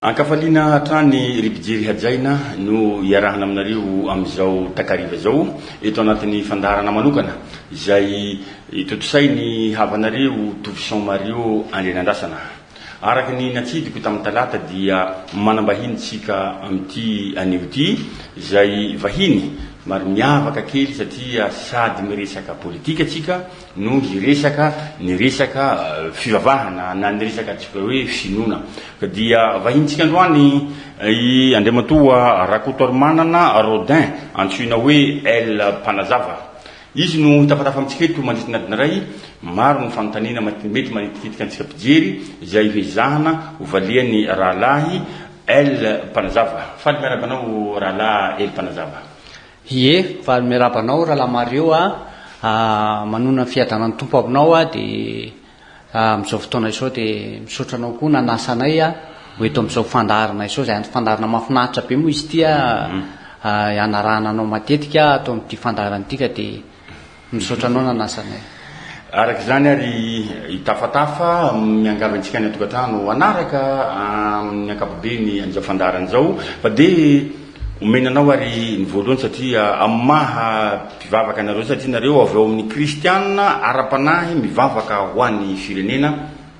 Ankafaliana hatrany ripijery hajaina no iarahana aminareo amin'izao takariva zao eto anatin'ny fandaharana manokana izay totosainy havanareo Toussaint Mario Andrenandrasana. Araka ny natsidiko tamin'ny talata dia manambahinitsika amin'ity anio ty izay vahiny maro miavaka kely satria sady miresaka politika atsika no ny resaka fivavahana na ny resaka tsika hoe finoana ka dia vahintsika androany andriamatoa Rakotomanana Rodin antsoina hoe El Panazava. Izy no tafatafa amitsika eto mandritry adina ray maro ny fanontaniana mety manitikitika antsika mpijery izay hoezahana hovaliany rahalahy El Panazava. Faly miarabanao rahalahy El Panazava. Ie, faly miarabanao rahalahy Mario manona fiadanan'ny tompo aminao dia amin'izao fotoana izao dia misaotra anao koa nanasanay ho eto amin'izao fandaharana izao izay fandaharana mahafinaritra be moa izy ity anarahana anao matetika atao amin'ity fandaharana ity ka dia misaotra anao nanasanay. Araka izany ary itafatafa miangavantsika ny atokantrano anaraka amin'ny ankapobeny an'izao fandaharana izao fa dia omenanao ary ny voalohany satria amin'ny maha mpivavaka anareo satria nareo avy eo amin'ny kristianina ara-panahy mivavaka ho an'ny firenena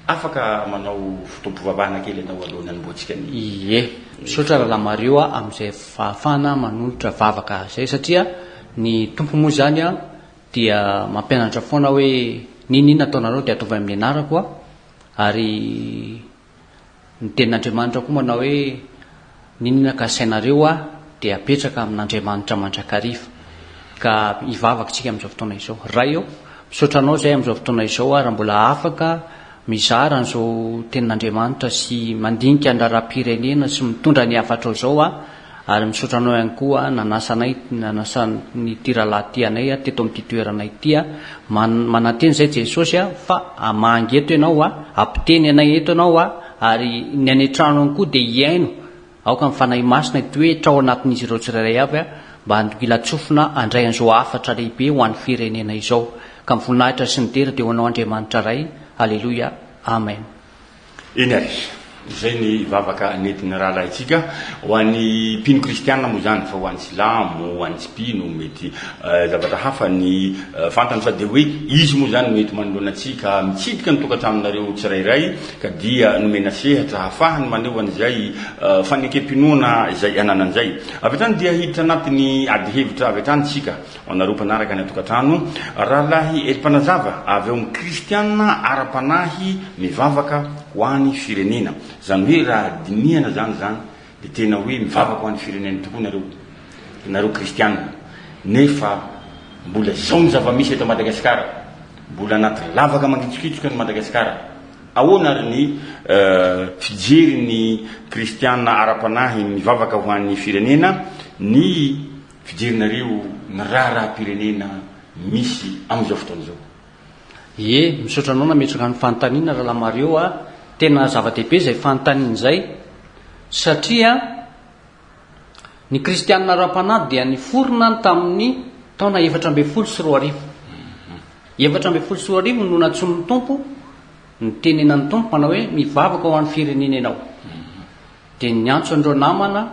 afaka manao fotoam-pivavahana kely anao aloha nanomboantsika ny ie misaotra rahalahy Mario amin'izay fahafana manolotra vavaka zay satria ny tompo moa zany dia mampianatra foana hoe ninina ataonareo dia ataovy amin'ny anarako ary ny tenin'Andriamanitra koa manao hoe ninina ka sainareo dia apetraka amin'Andriamanitra mandrakariva ka hivavaka tsika amin'izao fotoana izao. Raha eo misaotra anao zay amin'izao fotoana izao raha mbola afaka mizara an'izao tenin'Andriamanitra sy mandinika andraram-pirenena sy mitondra ny hafatra zao ary misaotra anao ihany koa nanasany tiralahy ty anay teto amin'ity toeranay ity mananteny zay Jesosy fa mangeto ianao ampiteny anay eto ianao ary ny any trano ihany koa dia iaino aoka mifanahy masina ity hoe trao anatin'izy ireo tsirairay avy mba handokilatsofina andray an'izao afatra lehibe ho an'ny firenena izao ka mivoninahitra sy nitera dia ho anao Andriamanitra ray. Alleluia, amen. Eny ary izay ny vavaka nentin'ny rahalahy itsika ho an'ny mpino kristianina moa zany fa ho an'ny silamo ho an'ny tsipino mety zavatra hafa ny fantany fa dia hoe izy moa zany mety manoloana atsika mitsidika ny tokantraminareo tsirairay ka dia nomena sehatra hafahany maneho an'izay fanekempinoana izay ananan'izay avy hatrany dia hiditra anatiny ady hevitra avy hatrany tsika anareo mpanaraka ny tokantrano rahalahy El Panazava avy eo amin'ny kristianina ara-panahy mivavaka ho an'ny firenena zany hoe raha dinihana zany dia tena hoe mivavaka ho an'ny firenena tokoa nareo kristianina nefa mbola zao ny zava-misy eto Madagasikara mbola anaty lavaka mangitsikitsoka ny Madagasikara ahoana ary ny fijery ny kristianina ara-panahy mivavaka ho an'ny firenena ny fijerinareo ny raha-pirenena misy amin'izao fotoana izao. Ie, misaotra anao nametraka ny fanontaniana rahalahy Mario tena zava-dehibe izay fanontaniana izay satria ny kristianina ara-panahy dia niforona tamin'ny taona 724 no natson'ny tompo ny tenenan'ny tompo manao hoe mivavaka ho an'ny firenena ianao dia ny antso andreo namana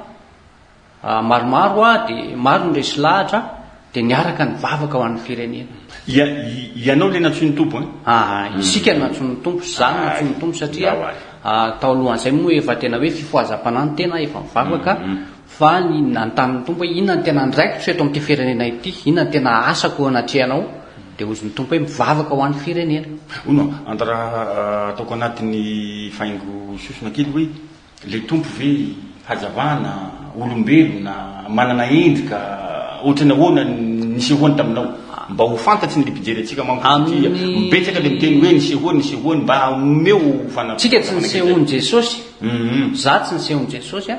maromaro dia maro ny resy lahatra dia niaraka ny vavaka ho an'ny firenena. Ianao le natson'ny tompo isika natson'ny tompo zany natson'ny tompo satria tao alohan'izay moa efa tena hoe fifoazam-panahiny tena efa mivavaka fa ny nanontan'ny tompo hoe inona ny tena ndraikitra eto amin'ity firenena ity, inona ny tena asako anatrehanao dia ozy ny tompo hoe mivavaka ho an'ny firenena. Raha ataoko anatin'ny faingo sosona kely hoe le tompo ve hazavana olombelona manana endrika ohatrany ahoana nisehoany taminao mba ho fantatsy ny mpijery atsika mibetsaka le miteny hoe nisehoany mba omeo tsika tsy nisehoany Jesosy za tsy nisehoany Jesosy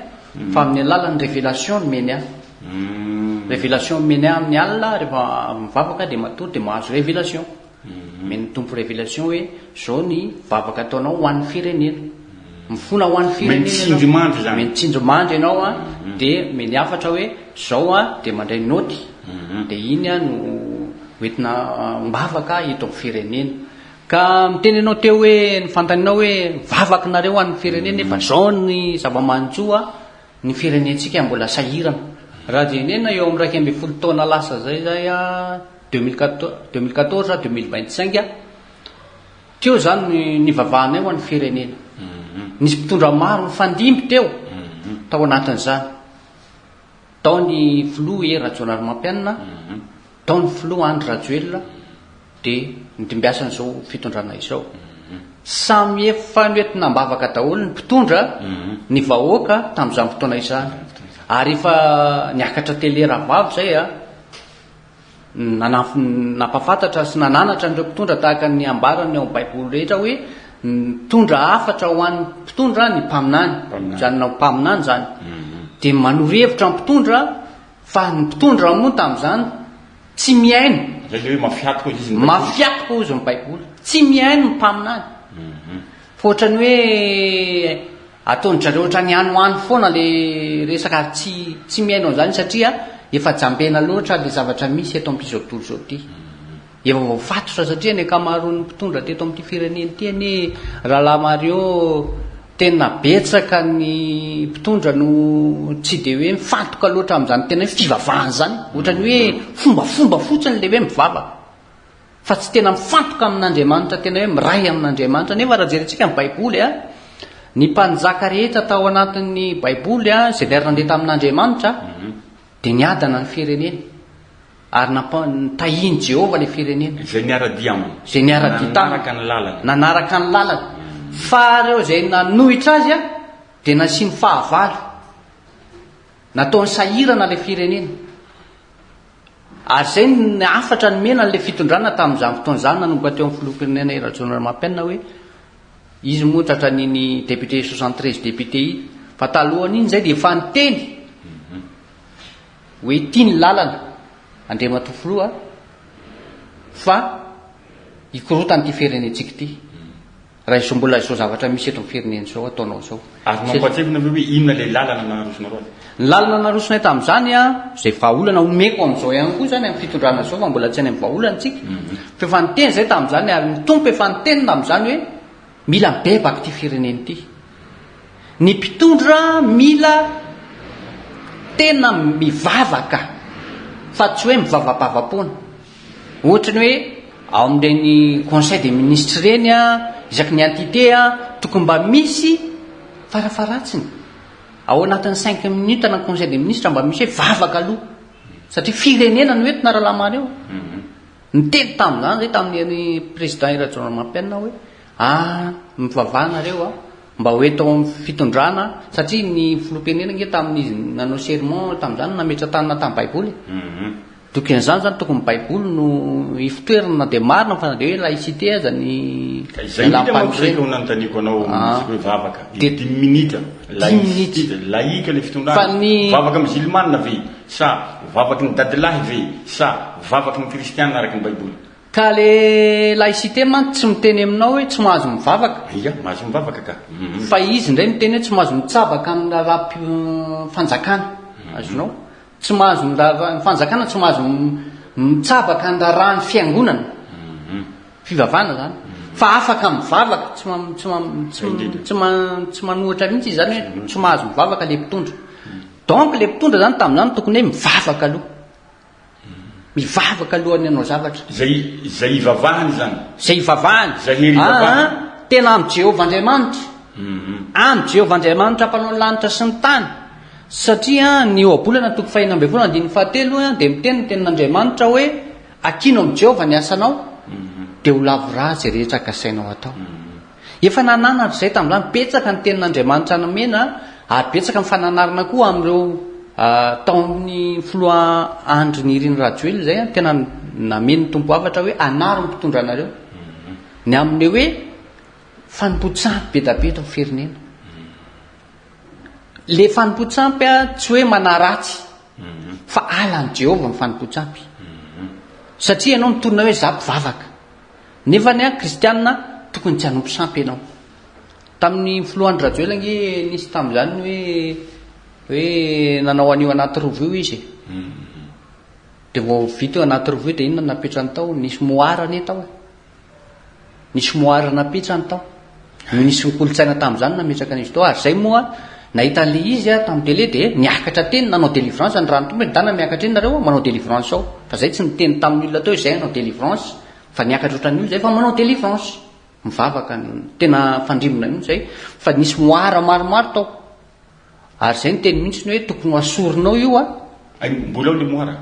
fa amin'ny alalan'ny révélation meny révélation meny amin'ny alina rehefa mivavaka dia matory dia mahazo révélation meny tompo révélation hoe zao ny vavaka ataonao ho an'ny firenena mifona ho an'ny firenena mitsindromandry ianao dia meny afatra hoe zao dia mandray noty dia iny no hoentina mivavaka hito amin'ny firenena ka mitenenao teo hoe nyfantaninao hoe vavakinareo an'ny firenena efa zao ny zava-mantsoa ny firenentsika mbola sahirana raha jenena eo amin'ny raiky amby folo taona lasa zay 2014 2025 teo zany ny vavahana eo an'ny firenena nisy mpitondra maro nyfandimby teo tao anatin'izany tao ny filo Rajonary Mampianina tao ny filo Andry Rajoelina dia nitimbiasana zao fitondrana izao samy efa noentina mbavaka daholo ny mpitondra ny vahoaka tamin'izany fotoana izany ary efa niakatra telera-vavy zay napafantatra sy nananatra n'ireo mpitondra tahaka ny ambarany ao baiboly rehetra hoe mpitondra afatra ho an'ny mpitondra ny mpaminany zany nao mpaminany zany dia manorevitra ny mpitondra fa ny mpitondra moa tamin'izany tsy miaino mafiatoka izy ny baiboly tsy miaino ny mpaminany fa ohatrany hoe ataony zareo ohatrany hanohany foana le resaka tsy miaino an'izany satria efa jambena loatra le zavatra misy eto amin'ity zao tontolo zao ty efa voafatotra satria ny akamaroan'ny mpitondra teto amin'ity firenena ty anie rahalahy Mario tena betsaka ny mpitondra no tsy de hoe mifantoka loatra amin'izany tena hoe fivavahana zany ohatrany hoe fombafomba fotsiny le hoe mivavaka fa tsy tena mifantoka amin'Andriamanitra tena hoe miray amin'Andriamanitra nefa raha jerentsika ny baiboly ny mpanjaka rehetra tao anatin'ny baiboly zay niara-nandeha tamin'Andriamanitra dia niadana ny firenena ary nitahiny Jehova le firenena zay niara-dia nanaraka ny lalana fa reo zay nanohitra azy dia nasiany fahavalo nataony sahirana le firenena ary zay ny afatra ny mena le fitondrana tamin'izany fotoan'izany nanomboka teo amin'ny filoham-pirenena Rajonary Mampianina hoe izy moa tratra niny député 73 député fa talohany iny zay dia efa niteny hoe tia ny lalana Andriamatofoloa fa ikorotan'ity firenentsika ity raha iso mbola izao zavatra misy eto amin'ny firenena zao ataonao zao ary mampatsefina hoe inona le lalana narosinareo ny lalana narosina tamin'izany zay vahaolana omeko amin'izao ihany koa zany amin'ny fitondrana zao fa mbola tsy any amin'ny vahaolana tsika fa efa niteny zay tamin'izany ary ny tompo efa niteny tamin'izany hoe mila mibebaka ity firenena ity ny mpitondra mila tena mivavaka fa tsy hoe mivavabavapoana ohatrany hoe ao amin'ireny conseil des ministres reny isaky ny entité tokony mba misy farafaratsiny ao anatin'ny 5 minutes na conseil des ministres mba misy hoe vavaka aloha satria firenena no entina rahalahy eo niteny tamin'izany zay tamin'ny président Rajonary Mampianina hoe mivavahanareo mba hoe tao amin'ny fitondrana satria ny filoham-pirenena nge tamin'izy nanao sermon tamin'izany nametra tanana tamin'ny baiboly dokan'izany zany tokony baiboly no ifitoerana dia marina fa de hoe laïcité aza ny nanotaniko anao hoe vavaka 10 minutes laïque le fitondrana vavaka musulmane ve sa vavaky ny dadilahy ve sa vavaky ny kristianina araky ny baiboly ka le laïcité manko tsy miteny aminao hoe tsy mahazo mivavaka mahazo mivavaka ka fa izy ndray miteny hoe tsy mahazo mitsabaka amin'ny raha fanjakana azonao tsy mahazo ny fanjakana tsy mahazo mitsabaka ny raha ny fiangonana fivavahana zany fa afaka mivavaka tsy manohatra mihitsy izy zany hoe tsy mahazo mivavaka le mpitondra donc le mpitondra zany tamin'izany tokony hoe mivavaka alohany anao zavatra zay ivavahany zany zay ivavahany tena amin'ny Jehova Andriamanitra amin'ny Jehova Andriamanitra mpanao ny lanitra sy ny tany satria ny oabolana toko 4:7 dia miteny ny tenin'Andriamanitra hoe akino amin'ny Jehova ny asanao dia ho lavora zay rehetra gasainao atao efa nananatra zay tamin'izany betsaka ny tenin'Andriamanitra nomena ary betsaka ny fananarana koa amin'ireo taon'ny filoha Andry Nirina Rajoelina zay tena nameny tompo avatra hoe anaro ny mpitondra anareo ny amin'le hoe fanompontsampy be da be eto amin'ny firenena le fanompontsampy tsy hoe manaratsy fa alan'i Jehova ny fanompontsampy satria ianao mitorina hoe za mpivavaka nefa ny kristianina tokony tsy hanompo sampy ianao tamin'ny filoha Andry Rajoelina nge nisy tamin'izany hoe nanao an'io anaty rovo io izy dia vao vita io anaty rovo io dia inona napetrany tao nisy moara ne tao nisy moarina pitsany tao nisy nykolotsaina tamin'izany nametraka n'izy tao ary zay moa nahita le izy a tamin'ny tele dia niakatra teny nanao délivrance ny rano tompo dana miakatra eny nareo manao délivrance ao fa zay tsy niteny tamin'ny olona tao zay nanao délivrance fa niakatra ohatran'io zay fa manao délivrance mivavaka tena fandrimona io zay fa nisy moara maromaro tao ary zay ny teny mihitsy ny hoe tokony asorinao io a mbola ao le moara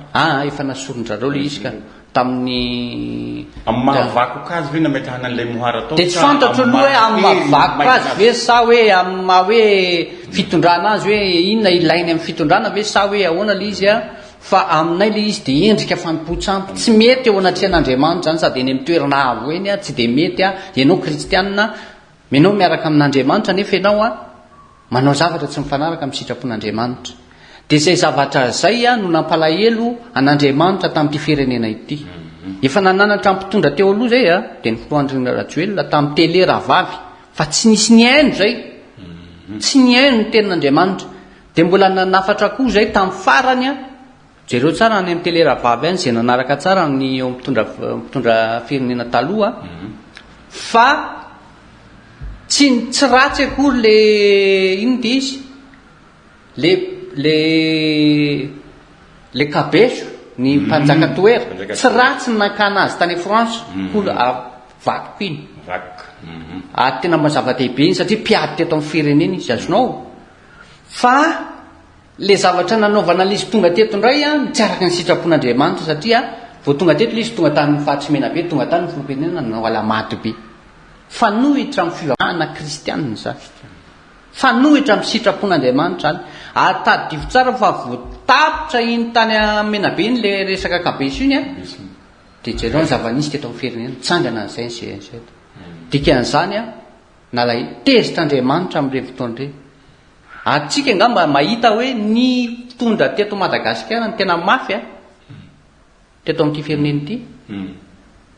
efa nasorin-drareo le izy ka tamin'ny amin'ny mahavakoka azy ve nametahana an'ilay moara tao dia tsy fantatro aloha hoe amin'ny mahavakoka azy ve sa hoe amin'ny maha hoe fitondrana azy hoe inona ilainy amin'ny fitondrana ve sa hoe ahoana le izy a fa aminay le izy dia endrika fanompontsampy tsy mety eo anatrehan'andriamanitra zany sady eny amin'ny toerana avo eny a tsy dia mety a ianao kristianina menao miaraka amin'andriamanitra nefa ianao a manao zavatra tsy mifanaraka amin'ny sitrapon'andriamanitra dia zay zavatra zay a no nampalahelo an'andriamanitra tamin'ity firenena ity efa nananatra mpitondra teo aloha zay a dia ny Andriana Rajoelina tamin'ny tele Rahavavy fa tsy nisy ny haino zay tsy ny haino ny tenin'andriamanitra dia mbola nanafatra koa zay tamin'ny farany a jereo tsara any amin'ny tele Rahavavy any zay nanaraka tsara ny mpitondra firenena taloha fa tsy ratsy akory le ino dia izy le kabeso ny mpanjaka toera tsy ratsy nakana azy tany France kola vakoka iny ary tena mazava-dehibe iny satria mpiady teto amin'ny firenena izy azonao fa le zavatra nanaovana lizy tonga teto indray a tsy araka ny sitrapon'andriamanitra satria vao tonga teto le izy tonga tamin'ny fahatsimena be tonga tany ny filopenena nanao alamaty be fanohitra amin'ny fivavahana kristianina zany fanohitra amin'ny sitrapon'andriamanitra zany ary tadidifo tsara fa voatapitra iny tany menabe iny le resaka kabeso iny a dia jereo ny zava-nisy teto amin'ny firenena tsangana n'izay ny zay dikan'izany a nalay tezitr'andriamanitra amin'ireny fotoana ireny ary tsika angamba mahita hoe ny mpitondra teto Madagasikara ny tena mafy a teto amin'ity firenena ity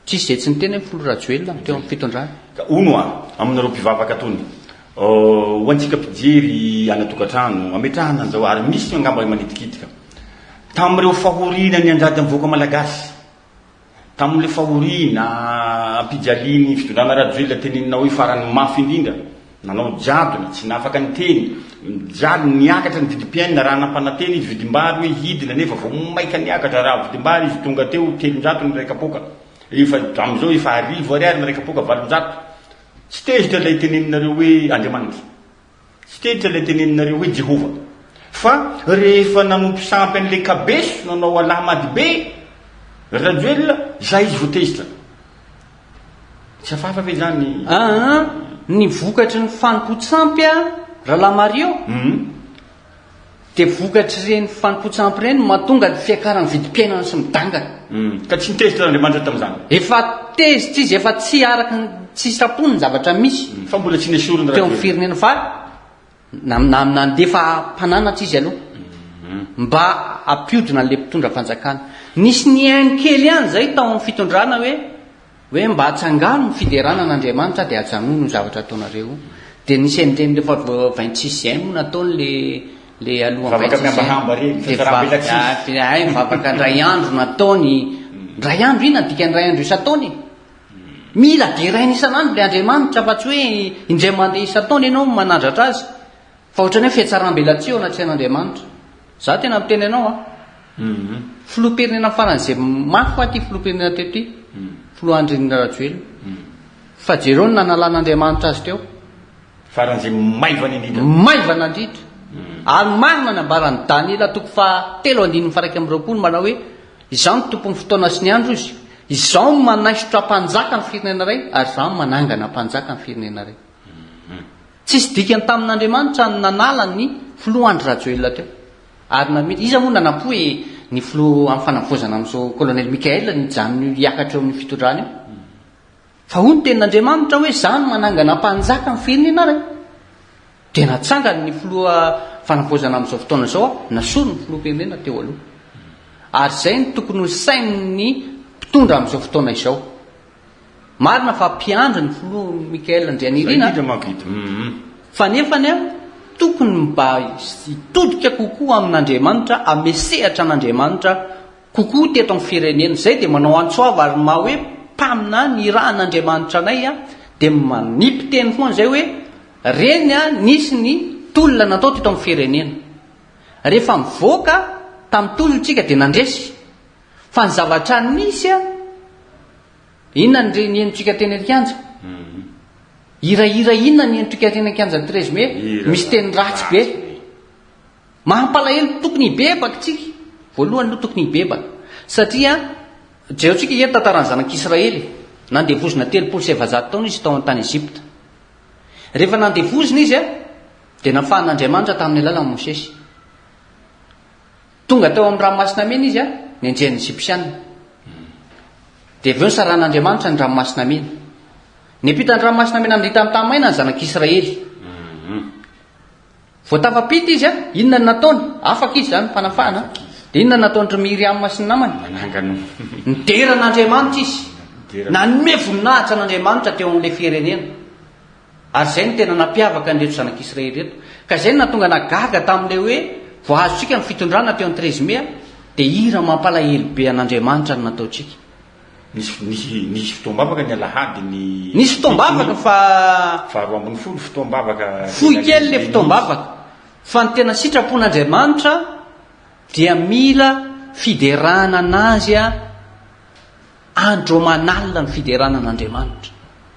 tsisy zay tsy niteny hoe folo Rajoelina teo amin'ny fitondrana ono a aminareo mpivavaka tony ho antsika mpijery anatokantrano ametrahana an'izao ary misy angamba manitikitika tamin'ireo fahoriana ny anjady amin'ny voaka malagasy tamin'ile fahoriana ampijaliany fitondrana Rajoelina teneninao hoe farany mafy indrindra nanao jadona tsy nafaka ny teny jady niakatra ny vidim-piainana raha nampananteny izy vidim-bary hoe hidina nefa vao maika niakatra raha vidim-bary izy tonga teo 300 ny raikapoka efa amin'izao efa 1000 ny raikapoka 700 tsy tezitra ilay teneninareo hoe Andriamanitra tsy tezitra ilay teneninareo hoe Jehova fa rehefa nanompo sampy an'ilay kabeso nanao alamady be Rajoelina zay izy voatezitra tsy afafa ve zany ny vokatry ny fanompontsampy a Rahalahy Mario dia vokatry reny fanompontsampy reny mahatonga ny fiakaran'ny vidim-piainana sy midangana ka tsy nitezitra Andriamanitra tamin'izany efa tezitra izy efa tsy araka tsy sapony ny zavatra misy fa mbola tsy nesorina teo amin'ny firenena fa nandefa mpananatra izy aloha mba ampiodina n'le mpitondra fanjakana nisy ny hainy kely ihany zay tao amin'ny fitondrana hoe mba hatsangano ny fiderana an'Andriamanitra dia hajanona ny zavatra ataonareo dia nisy an'ireny rehefa 26 moa nataony le alohan'ny 26 mivavaka ndray andro nataony ndray andro ina dika ndray andro isan-taony mila diraina isan'andro le Andriamanitra fa tsy hoe indray mandeha isan-taona ianao manandratra azy fa ohatrany hoe fiatsaram-belatsy eo anatreha'Andriamanitra za tena miteny ianao a filoham-pirenena faran'izay mafy fa ty filoham-pirenena teo ty filoha Andriana Rajoelina fa jereo ny nanalan'Andriamanitra azy teo faran'izay maivana indrindra maivana indrindra ary marina ny ambarany Daniela 3:9 manao hoe izao ny tompon'ny fotoana sy ny andro izy izao no manaisotra mpanjaka ny firenena iray ary izao no manangana mpanjaka ny firenena iray tsisy dikany tamin'Andriamanitra ny nanala ny filoha Andry Rajoelina teo ary namety iza moa nanampo hoe ny filoha amin'ny fanavozana amin'izao colonel Mikael nyjanony hiakatra eo amin'ny fitondrana io fa hoy ny tenin'Andriamanitra hoe izany manangana mpanjaka ny firenena iray dia natsangany ny filoha fanavozana amin'izao fotoana izao nasoro ny filoham-pirenena teo aloha ary zay ny tokony ho sain'ny mpitondra amin'izao fotoana izao marina fa mpiandro ny filoha Mikael Andrianirina fa nefany a tokony mba hitodika kokoa amin'Andriamanitra amesehatra an'Andriamanitra kokoa teto amin'ny firenena zay dia manao antsoava ary maha hoe mpamina ny rahan'andriamanitra anay a dia manimpiteny foana zay hoe reny a nisy ny tolona natao teto amin'ny firenena rehefa mivoaka tamin'ny tolontsika dia nandresy fa ny zavatra nisy a inona ny ny enitsika teny Alikanja hirahira inona ny enitsika teny Alikanja trézme misy teny ratsy be mahampalahelo tokony hibebaka tsika voalohany no tokony hibebaka satria jeotsika eto tantarany zanak'Israely nandevozina 700 taona izy tao an-tany Ezipta rehefa nandevozina izy a dia nafahan'Andriamanitra tamin'ny alalan'i Mosesy tonga tao amin'ny ranomasina mena izy a ny anjehan'ny Ezipsiana dia aveo nisaran'Andriamanitra ny ranomasina mena niampita ny ranomasina mena amin'ny hita amin'ny tany maina ny zanak'Israely vao tafapita izy a inona ny nataony afaka izy zany fanafahana dia inona ny nataony ry Miriama sy ny namany nideran'Andriamanitra izy nanome voninahitra an'Andriamanitra teo amin'ilay firenena ary zay ny tena nampiavaka an'ireto zanak'Israely reto ka zay no natonga nagaga tamin'ilay hoe voazontsika ny fitondrana teo amin'ny 13 mai dia hira mampalahelo be an'Andriamanitra no nataontsika nisy fitoam-bavaka ny alahady nisy fitoam-bavaka fa 20 fitoam-bavaka fohy kely le fitoam-bavaka fa ny tena sitrapon'Andriamanitra dia mila fiderana anazy a andro manalina ny fiderana an'Andriamanitra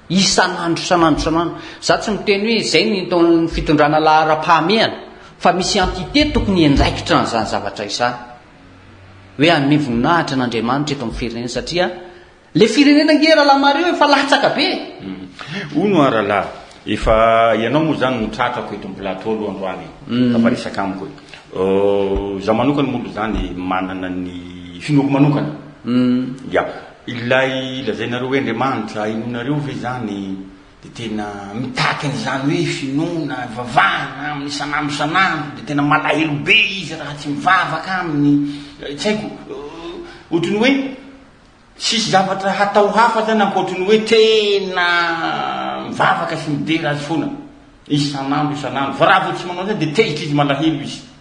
isanandro za tsy miteny hoe zay ny taon'ny fitondrana lahara-pahamehana fa misy entité tokony andraikitra n'izany zavatra izany hoe hanome voninahitra an'Andriamanitra eto amin'ny firenena satria le firenena nge rahalahy mareo efa latsaka be ono aralahy efa ianao moa zany notratrako eto amin'ny plateau aloha androany tafarisaka amiko za manokana molo zany manana ny finoako manokana ya ilay lazainareo hoe Andriamanitra inonareo ve zany dia tena mitaky an'izany hoe finoana vavahana amin'ny sanandro dia tena malahelo be izy raha tsy mivavaka aminy tsy haiko ohatrany hoe sisy zavatra hatao hafa zany ankoatrany hoe tena mivavaka sy midera azy foana isanandro fa raha vao tsy manao zany dia tezitra izy malahelo izy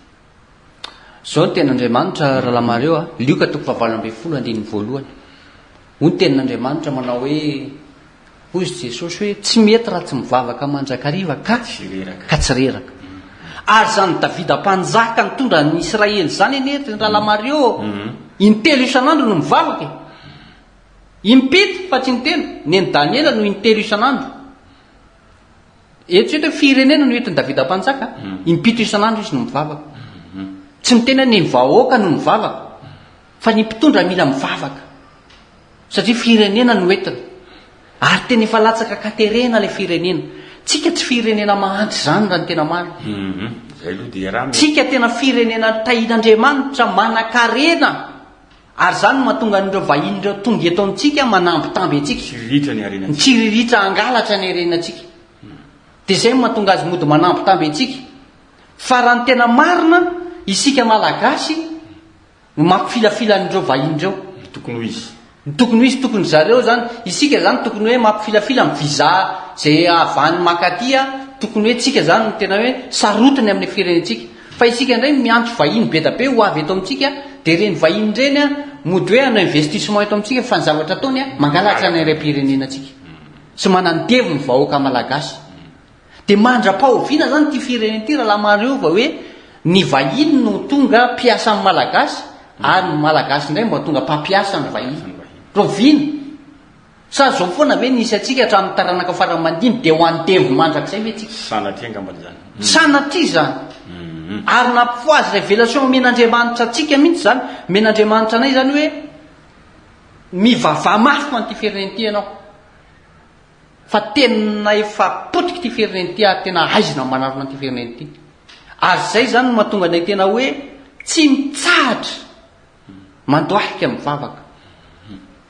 zao ny ten'Andriamanitra rahalahy mareo a lioka toko 7:20 voalohany hoy tenin'Andriamanitra manao hoe hoy izy Jesosy hoe tsy mety raha tsy mivavaka mandrakariva ka tsy reraka ary zany Davida mpanjaka nitondra ny Israely zany eny ny rahalahy mareo intelo isanandro no mivavaka impito fa tsy nitelo neny Daniela no intelo isanandro eto hoe firenena no entiny Davida mpanjaka impito isanandro izy no mivavaka tsy mitena ny vahoaka no mivavaka fa ny mpitondra mila mivavaka satria firenena no entina ary tena efa latsaka katerena le firenena tsika tsy firenena mahantra zany raha ny tena marina zay aloha dia raha tsika tena firenena tahin'Andriamanitra manan-karena ary zany no mahatonga an'ireo vahin'ireo tonga eto amintsika manambitamby antsika nitsiriritra angalatra ny arenantsika dia zay mahatonga azy mody manambitamby antsika fa raha ny tena marina isika malagasy mampifilafilan'ireo vahin'ireo tokony ho izy tokony zareo zany isika zany tokony hoe mampifilafila amin'ny viza zay avany makaty a tokony hoe tsika zany tena hoe sarotiny amin'ny firenentsika fa isika indray miantso vahiny be da be ho avy eto amintsika dia reny vahiny reny a mody hoe hanao investissement eto amintsika fa ny zavatra ataony a mangalatra ny ram-pirenenantsika sy manandevo ny vahoaka malagasy dia mandra-pahoviana zany ty firenena ty rahalahy mareo va hoe ny vahiny no tonga mpiasa amin'ny malagasy ary ny malagasy indray mba tonga mpampiasa ny vahiny roviana sa zao foana ve nisy atsika hatramin'ny taranaka faramandiny dia ho andevo mandrakizay ve tsika sanatria angambany zany sanatria zany ary nampifoazy révélation men'Andriamanitra atsika mihitsy zany men'Andriamanitra anay zany hoe mivavah mafy fa nyty firenena ty ianao fa tena efa potiky ty firenena ty ary tena aizina manarona ty firenena ty ary zay zany no mahatonga anay tena hoe tsy mitsahatra mandoahika mivavaka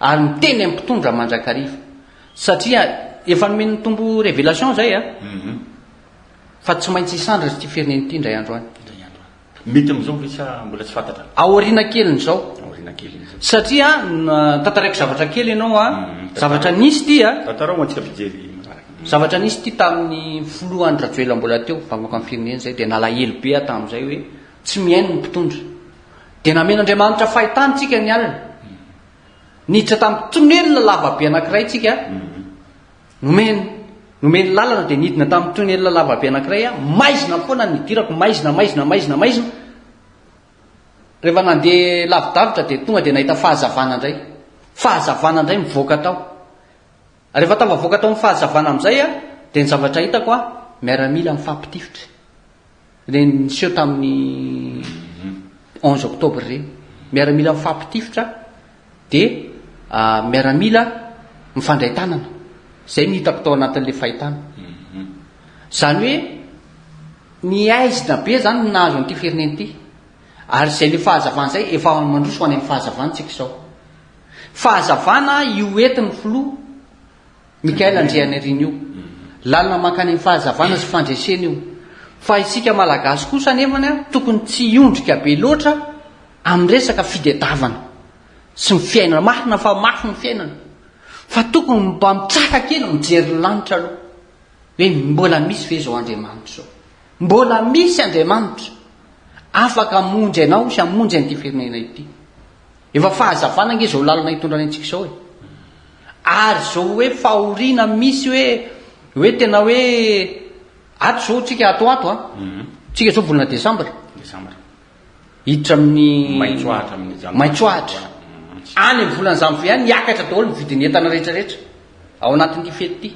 ary miteny amin'ny mpitondra mandrakariva satria efa nomeny tombo révélation zay a fa tsy maintsy isandra ty firenena ty indray andro any mety am'izao sa mbola tsy fantatra aoriana keliny zao satria tantaraiko zavatra kely ianao a zavatra nisy ty a tantarao antsika fijery zavatra nisy ty tamin'ny foloany rajoela mbola teo vavaka amin'ny firenena zay dia nalahelo be tamin'izay hoe tsy mihaino ny mpitondra dia namen'Andriamanitra fahitany tsika ny alina niditra tamin'ny tonelina lavabe anankiray tsika nomeny lalana dia nidina tamin'ny tonelina lavabe anankiray maizina foana nidirako maizina rehefa nandeha lavidavitra dia tonga dia nahita fahazavana indray mivoaka tao. Rehefa tavavoaka tao amin'ny fahazavana amin'izay dia ny zavatra hitako miaramila mifampitifitra reny niseho tamin'ny 11 oktobra reny, miaramila mifampitifitra dia miaramila mifandray tanana. Zay ny hitako tao anatin'ilay fahitana. Zany hoe niaizina be zany nahazo an'ity firenena ity, ary zay le fahazavana zay efa mandroso ho any amin'ny fahazavana tsika izao. Fahazavana io entin'ny filoha Mikael Andrianirina io, lalina mankany amin'ny fahazavana sy fandresena io. Fa isika malagasy kosa nefany tokony tsy iondrika be loatra amin'ny resaka fidedavana sy ny fiainana, marina fa mafy ny fiainana, fa tokony mba mitsaka kely mijery lanitra aloha hoe mbola misy ve zao Andriamanitra zao, mbola misy Andriamanitra afaka monjy anao sy hamonjy an'ity firenena ity. Efa fahazavana nge zao lalana hitondrana antsika izao ary zao hoe fahoriana misy hoe tena hoe ato zao tsika ato tsika zao volana Desambra hiditra amin'ny maitsoahitra any amin'ny volana janvier niakatra daholo ny vidin'ny entana rehetrarehetra ao anatin'ity fety ity,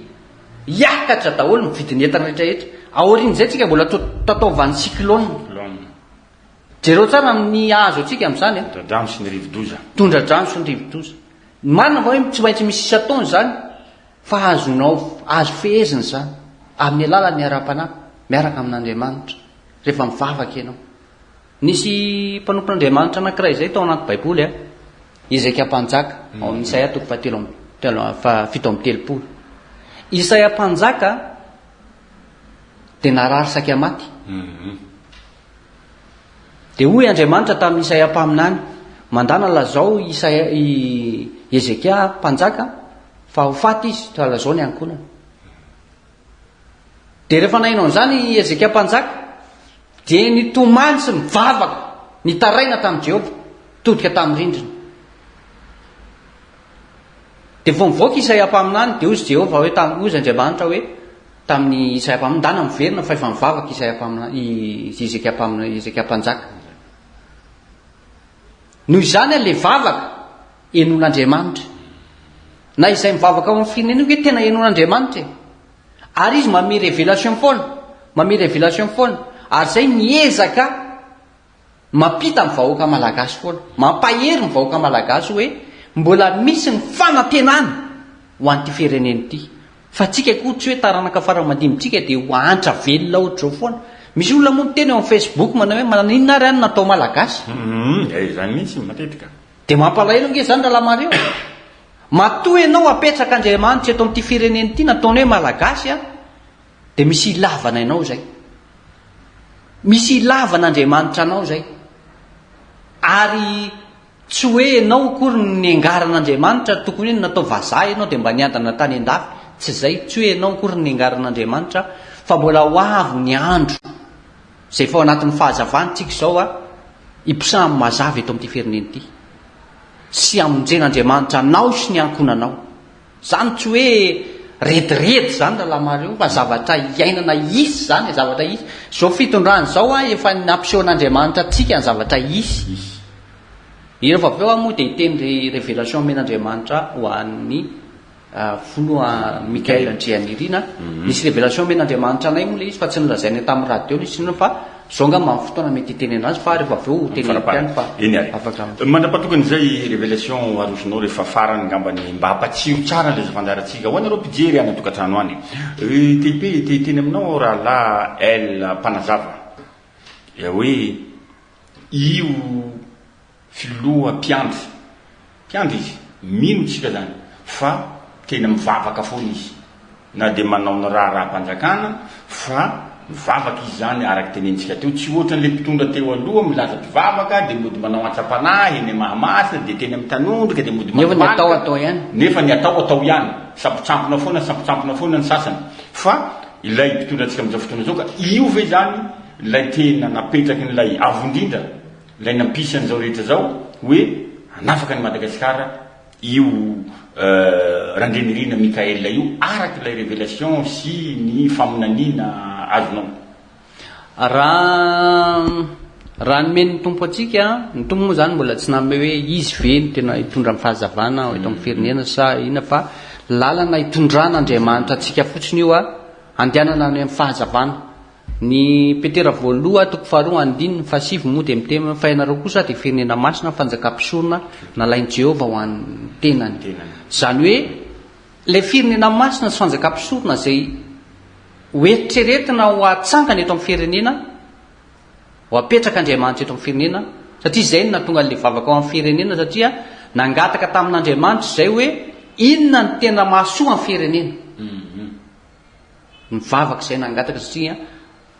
hiakatra daholo ny vidin'ny entana rehetrarehetra. Aorian'izay tsika mbola tataovan'ny cyclone. Jereo tsara amin'ny azo atsika amin'izany tondradrano sy ny rivo-doza marina fa hoe tsy maintsy misy isa-taona zany fa azo fehezina zany amin'ny alalan'ny ara-panahy miaraka amin'Andriamanitra rehefa mivavaka ianao. Nisy mpanompon'Andriamanitra anankiray zay tao anaty baiboly Ezekia mpanjaka ao amin'ny Isaia 7:7. Isaia mpanjaka dia narary saky amaty. Dia hoy Andriamanitra tamin'ny Isaia mpaminany, mandana lazao Ezekia mpanjaka fa ho faty izy, fa lazao ny ankonana. Dia rehefa nahinao an'izany Ezekia mpanjaka dia nitomany sy mivavaka, nitaraina tamin'i Jehova, todika tamin'ny rindrina. Dia vao mivoaka Isaia mpaminany dia ozy Jehova hoe ozy Andriamanitra hoe tamin'ny Isaia mpaminany, ndana miverina fa efa mivavaka Ezekia mpanjaka. Noho izany le vavaka enon'Andriamanitra, na izay mivavaka ao amin'ny firenena hoe tena enon'Andriamanitra ary izy mame révélation foana, ary zay miezaka mampita amin'ny vahoaka malagasy foana, mampahery ny vahoaka malagasy hoe mbola misy ny fanantenana ho an'ity firenena ity. Fa tsika koa tsy hoe taranaka fara-mandimitsika dia ho antra velona ohatr'izao foana. Misy olona moa miteny eo amin'ny Facebook manao hoe maninona ary any natao malagasy. Zany mihitsy matetika. Dia mampalahelo nge zany raha mareo. Matoa ianao apetraka Andriamanitra eto amin'ity firenena ity nataony hoe malagasy dia misy ilavana ianao zay. Misy ilavana Andriamanitra anao zay. Ary tsy hoe ianao akory ny angaran'Andriamanitra tokony hoe natao vazaha ianao dia mba niandana tany an-dafy. Tsy zay, tsy hoe ianao akory ny angaran'Andriamanitra fa mbola ho avy ny andro zay fa ao anatin'ny fahazavantsika izao iposahany mazava eto amin'ity firenena ity sy amonjen'Andriamanitra anao sy ny ankonanao. Zany tsy hoe retirety zany raha mareo fa zavatra iainana isy zany, zavatra isy. Zao fitondrany zao efa nampisehon'Andriamanitra atsika ny zavatra isy. Rehefa avy eo moa dia hiteny révélation men'Andriamanitra ho an'ny foloa Mikael Andrianirina. Nisy révélation men'Andriamanitra anay moa le izy fa tsy nolazainy tamin'ny radio nisy fa zao nga amin'ny fotoana mety hiteny anazy fa rehefa avy eo teny ihany fa afaka mandrapatokany zay révélation arosonao rehefa farany ngambany mba hampatsiro tsara le zavandarantsika ho anareo mpijery any atokantrano any. Teny aminao rahalahy El Mpanazava hoe io filoha mpiandry izy mino tsika zany fa tena mivavaka foana izy, na dia manao ny raha-mpanjakana fa mivavaka izy zany araky tenentsika teo. Tsy ohatran'le mpitondra teo aloha milaza mpivavaka dia mody manao antsapanahy eny Mahamasina dia teny amin'ny tanondrika dia mody nefa ny atao ihany sampotsampona foana ny sasany. Fa ilay mpitondrantsika amin'izao fotoana zao ka io ve zany ilay tena napetraky n'ilay avondrindra ilay nampisy an'izao rehetra zao hoe anafaka ny Madagasikara io randrenirina Mikaela io araky lay révélation sy ny famonaniana azonao raha nomeny tompo atsika ny tompo moa zany mbola tsy nanome hoe izy ve ny tena hitondra amin'ny fahazavana eto amin'ny firenena sa ina fa lalana hitondran'Andriamanitra atsika fotsiny io a andehanana ny amin'ny fahazavana ny petera voaloha toko faharoa andininy fasivy moa dia mitema fa ianareo kosa dia firenena masina fanjakam-pisorona nalain'i Jehova ho an'ny tenany zany hoe le firenena masina sy fanjakam-pisorona zay hoeritreretina ho atsangana eto amin'ny firenena ho apetraka Andriamanitra eto amin'ny firenena satria zay no natonga an'le vavaka ao amin'ny firenena satria nangataka tamin'Andriamanitra zay hoe inona ny tena mahasoa amin'ny firenena mivavaka izay nangataka satria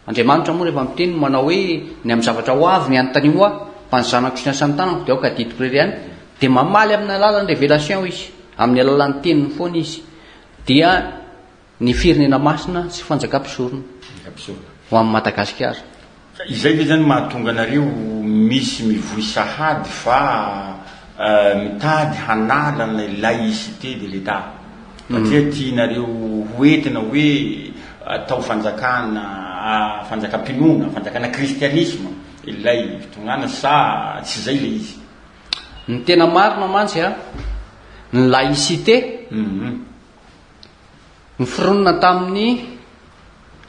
Andriamanitra moa rehefa miteny manao hoe ny amin'ny zavatra ho avy ny anontaniamo aho fa ny zanako sy ny asany tanako dia aoka didiko rery ihany dia mamaly amin'ny alalan'ny révélation izy amin'ny alalan'ny teniny foana izy dia ny firenena masina sy fanjakam-pisorona ho amin'ny Madagasikara izay ve zany mahatonga anareo misy mivoy sahady fa mitady hanala ny laïcité de l'État satria tianareo hoentina hoe atao fanjakam-pinoana fanjakana kristianisme ilay fitongana sa tsy zay le izy ny tena marina mantsy a ny laïcité ny fironona tamin'ny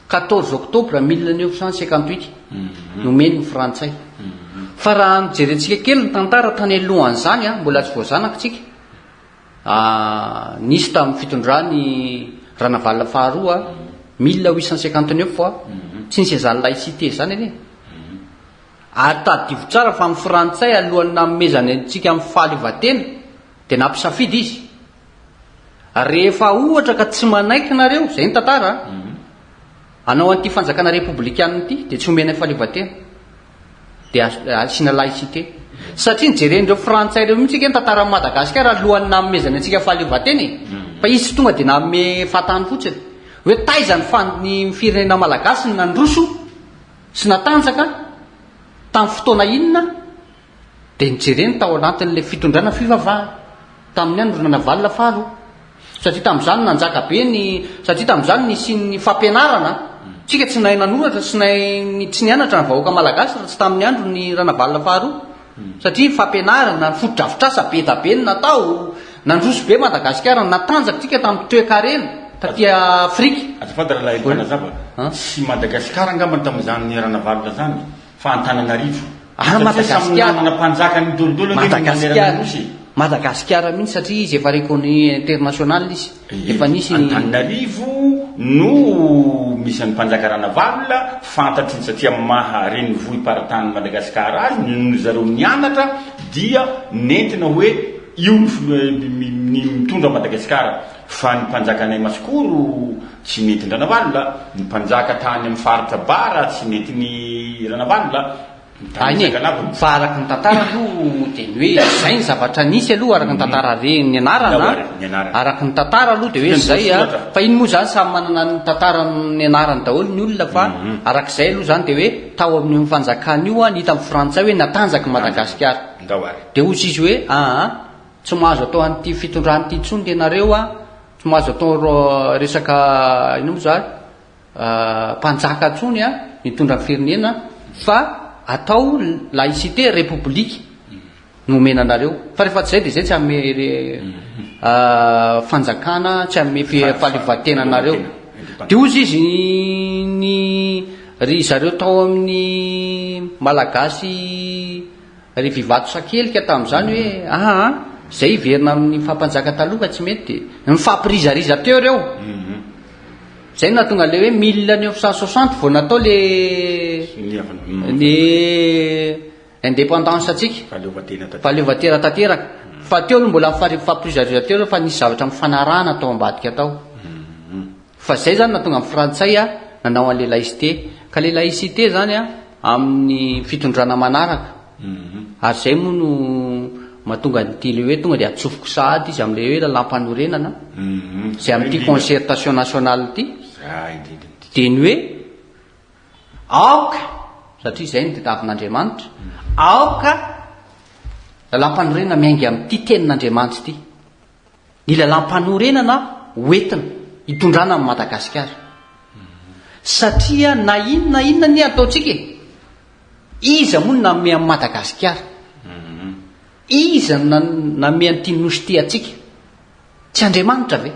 14 octobre 1958 nomeny ny frantsay fa raha nijerentsika kely ny tantara tany alohan'izany a mbola tsy voazanaka tsika nisy tamin'ny fitondrany Ranavalona faharoa 1859 fa tsy nisy azany laïcité zany anie ary tadivo tsara fa amin'ny frantsay alohan'ny namezany antsika amin'ny fahaleovan-tena dia nampisafidy izy rehefa ohatra ka tsy manaiky nareo zay ny tantara anao an'ity fanjakana républicaine ity dia tsy omena fahaleovan-tena dia asiana laïcité satria nijeren'ireo frantsay ireo mihitsy ny tantaran'i Madagasikara alohan'ny namezany antsika fahaleovan-tena fa izy tsy tonga dia nanome fahatany fotsiny hoe taizany ny firenena malagasy ny nandroso sy natanjaka tamin'ny fotoana inona dia nijereny tao anatin'ilay fitondrana fivavahana tamin'ny andro Ranavalona faharoa satria tamin'izany nanjaka be satria tamin'izany nisy ny fampianarana tsika tsy nahay nanoratra tsy nianatra ny vahoaka malagasy raha tsy tamin'ny andro ny Ranavalona faharoa satria fampianarana fotodrafitrasa be da be ny natao nandroso be Madagasikara natanjaka tsika tamin'ny toe-karena taty Afrika azafady raha lahy mpanazava sy Madagasikara angambany tamin'izany ny Ranavalona zany fa Antananarivo Madagasikara manampanjaka ny dolodolo Madagasikara mihitsy satria izy efa reconnu international izy efa nisy Antananarivo no misy ny mpanjaka Ranavalona fantatry satria maha renivohy paratany Madagasikara azy no zareo nianatra dia nentina hoe io ny mitondra Madagasikara fa ny mpanjakanay Masikoro tsy nentiny Ranavalona ny mpanjaka tany amin'ny faritra bara tsy nentiny Ranavalona fa araky ny tantara aloha dia ny hoe zay ny zavatra nisy aloha araky ny tantara ny anarana araky ny tantara aloha dia hoe zay fa iny moa zany samy manana ny tantara ny anarany daholo ny olona fa arak'izay aloha zany dia hoe tao amin'ny fanjakana io a nita amin'ny frantsay hoe natanjaky Madagasikara dia ozy izy hoe tsy mahazo atao an'ity fitondranyity intsony ianareo a tsy mahazo atao resaka ino moa zany mpanjaka intsony a mitondra ny firenena fa atao laïcité république nomena anareo fa rehefa tsy zay dia zay tsy ame fanjakana tsy ame fahaleovan-tena anareo dia ozy izy ry zareo tao amin'ny malagasy ry vivato sakelika tamin'izany hoe zay iverina amin'ny fampanjaka taloha tsy mety dia mifampirizariza teo reo zay natonga le hoe 1960 vao natao le indépendance atsika fahaleovan-tena tanteraka fa teo aloha mbola mifampirizariza teo fa nisy zavatra mifanarahana atao ambadika tao fa zay zany natonga amin'ny frantsay nanao an'le laïcité ka le laïcité zany amin'ny fitondrana manaraka ary zay moa no mahatonga nyty le hoe tonga dia atsofoko sahady izy amin'le hoe lalampanorenana zay amin'ity concertation nationale ity dia ny hoe aoka satria zay ny tetavin'Andriamanitra aoka lalampanorenana miaingy amin'ity tenin'Andriamanitra ity ny lalam-panorenana oentina hitondrana amin'ny Madagasikara satria na inona ny ataotsika iza moa name amin'ny Madagasikara iza name an'ity nosy ty atsika tsy Andriamanitra ve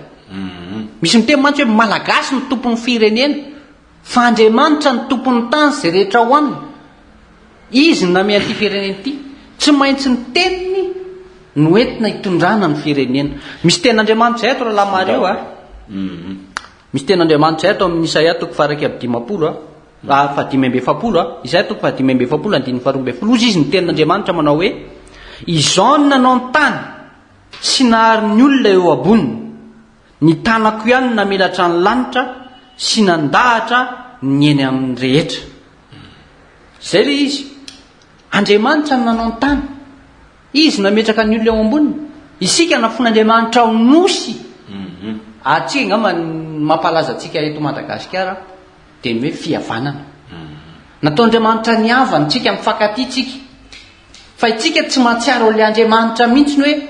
misy miteny mantsy hoe malagasy ny tompon'ny firenena fa Andriamanitra ny tompon'ny tany zay rehetra ho aminy izy name an'ity firenena ity tsy maintsy ny teniny no entina hitondrana ny firenena misy ten'Andriamanitra zay ato raha lamareo misy ten'Andriamanitra zay ato amin'ny Isaia toko faraky aby dimapolo fahadimy amby efapolo Isaia toko fahadimy amby efapolo andiny faharoa amby efapolo ozy izy ny ten'Andriamanitra manao hoe izao no nanao ny tany sy nahary ny olona eo amboniny ny tanako ihany namelatra ny lanitra sy nandahatra ny eny amin'ny rehetra zay le izy Andriamanitra no nanao ny tany izy nametraka ny olona eo amboniny isika nafon'Andriamanitra ao nosy atsika ngamba mampalaza atsika eto Madagasikara dia ny hoe fihavanana nataon'Andriamanitra ny havany tsika mifankatia tsika fa itsika tsy mahatsiaro le Andriamanitra mihitsy ny hoe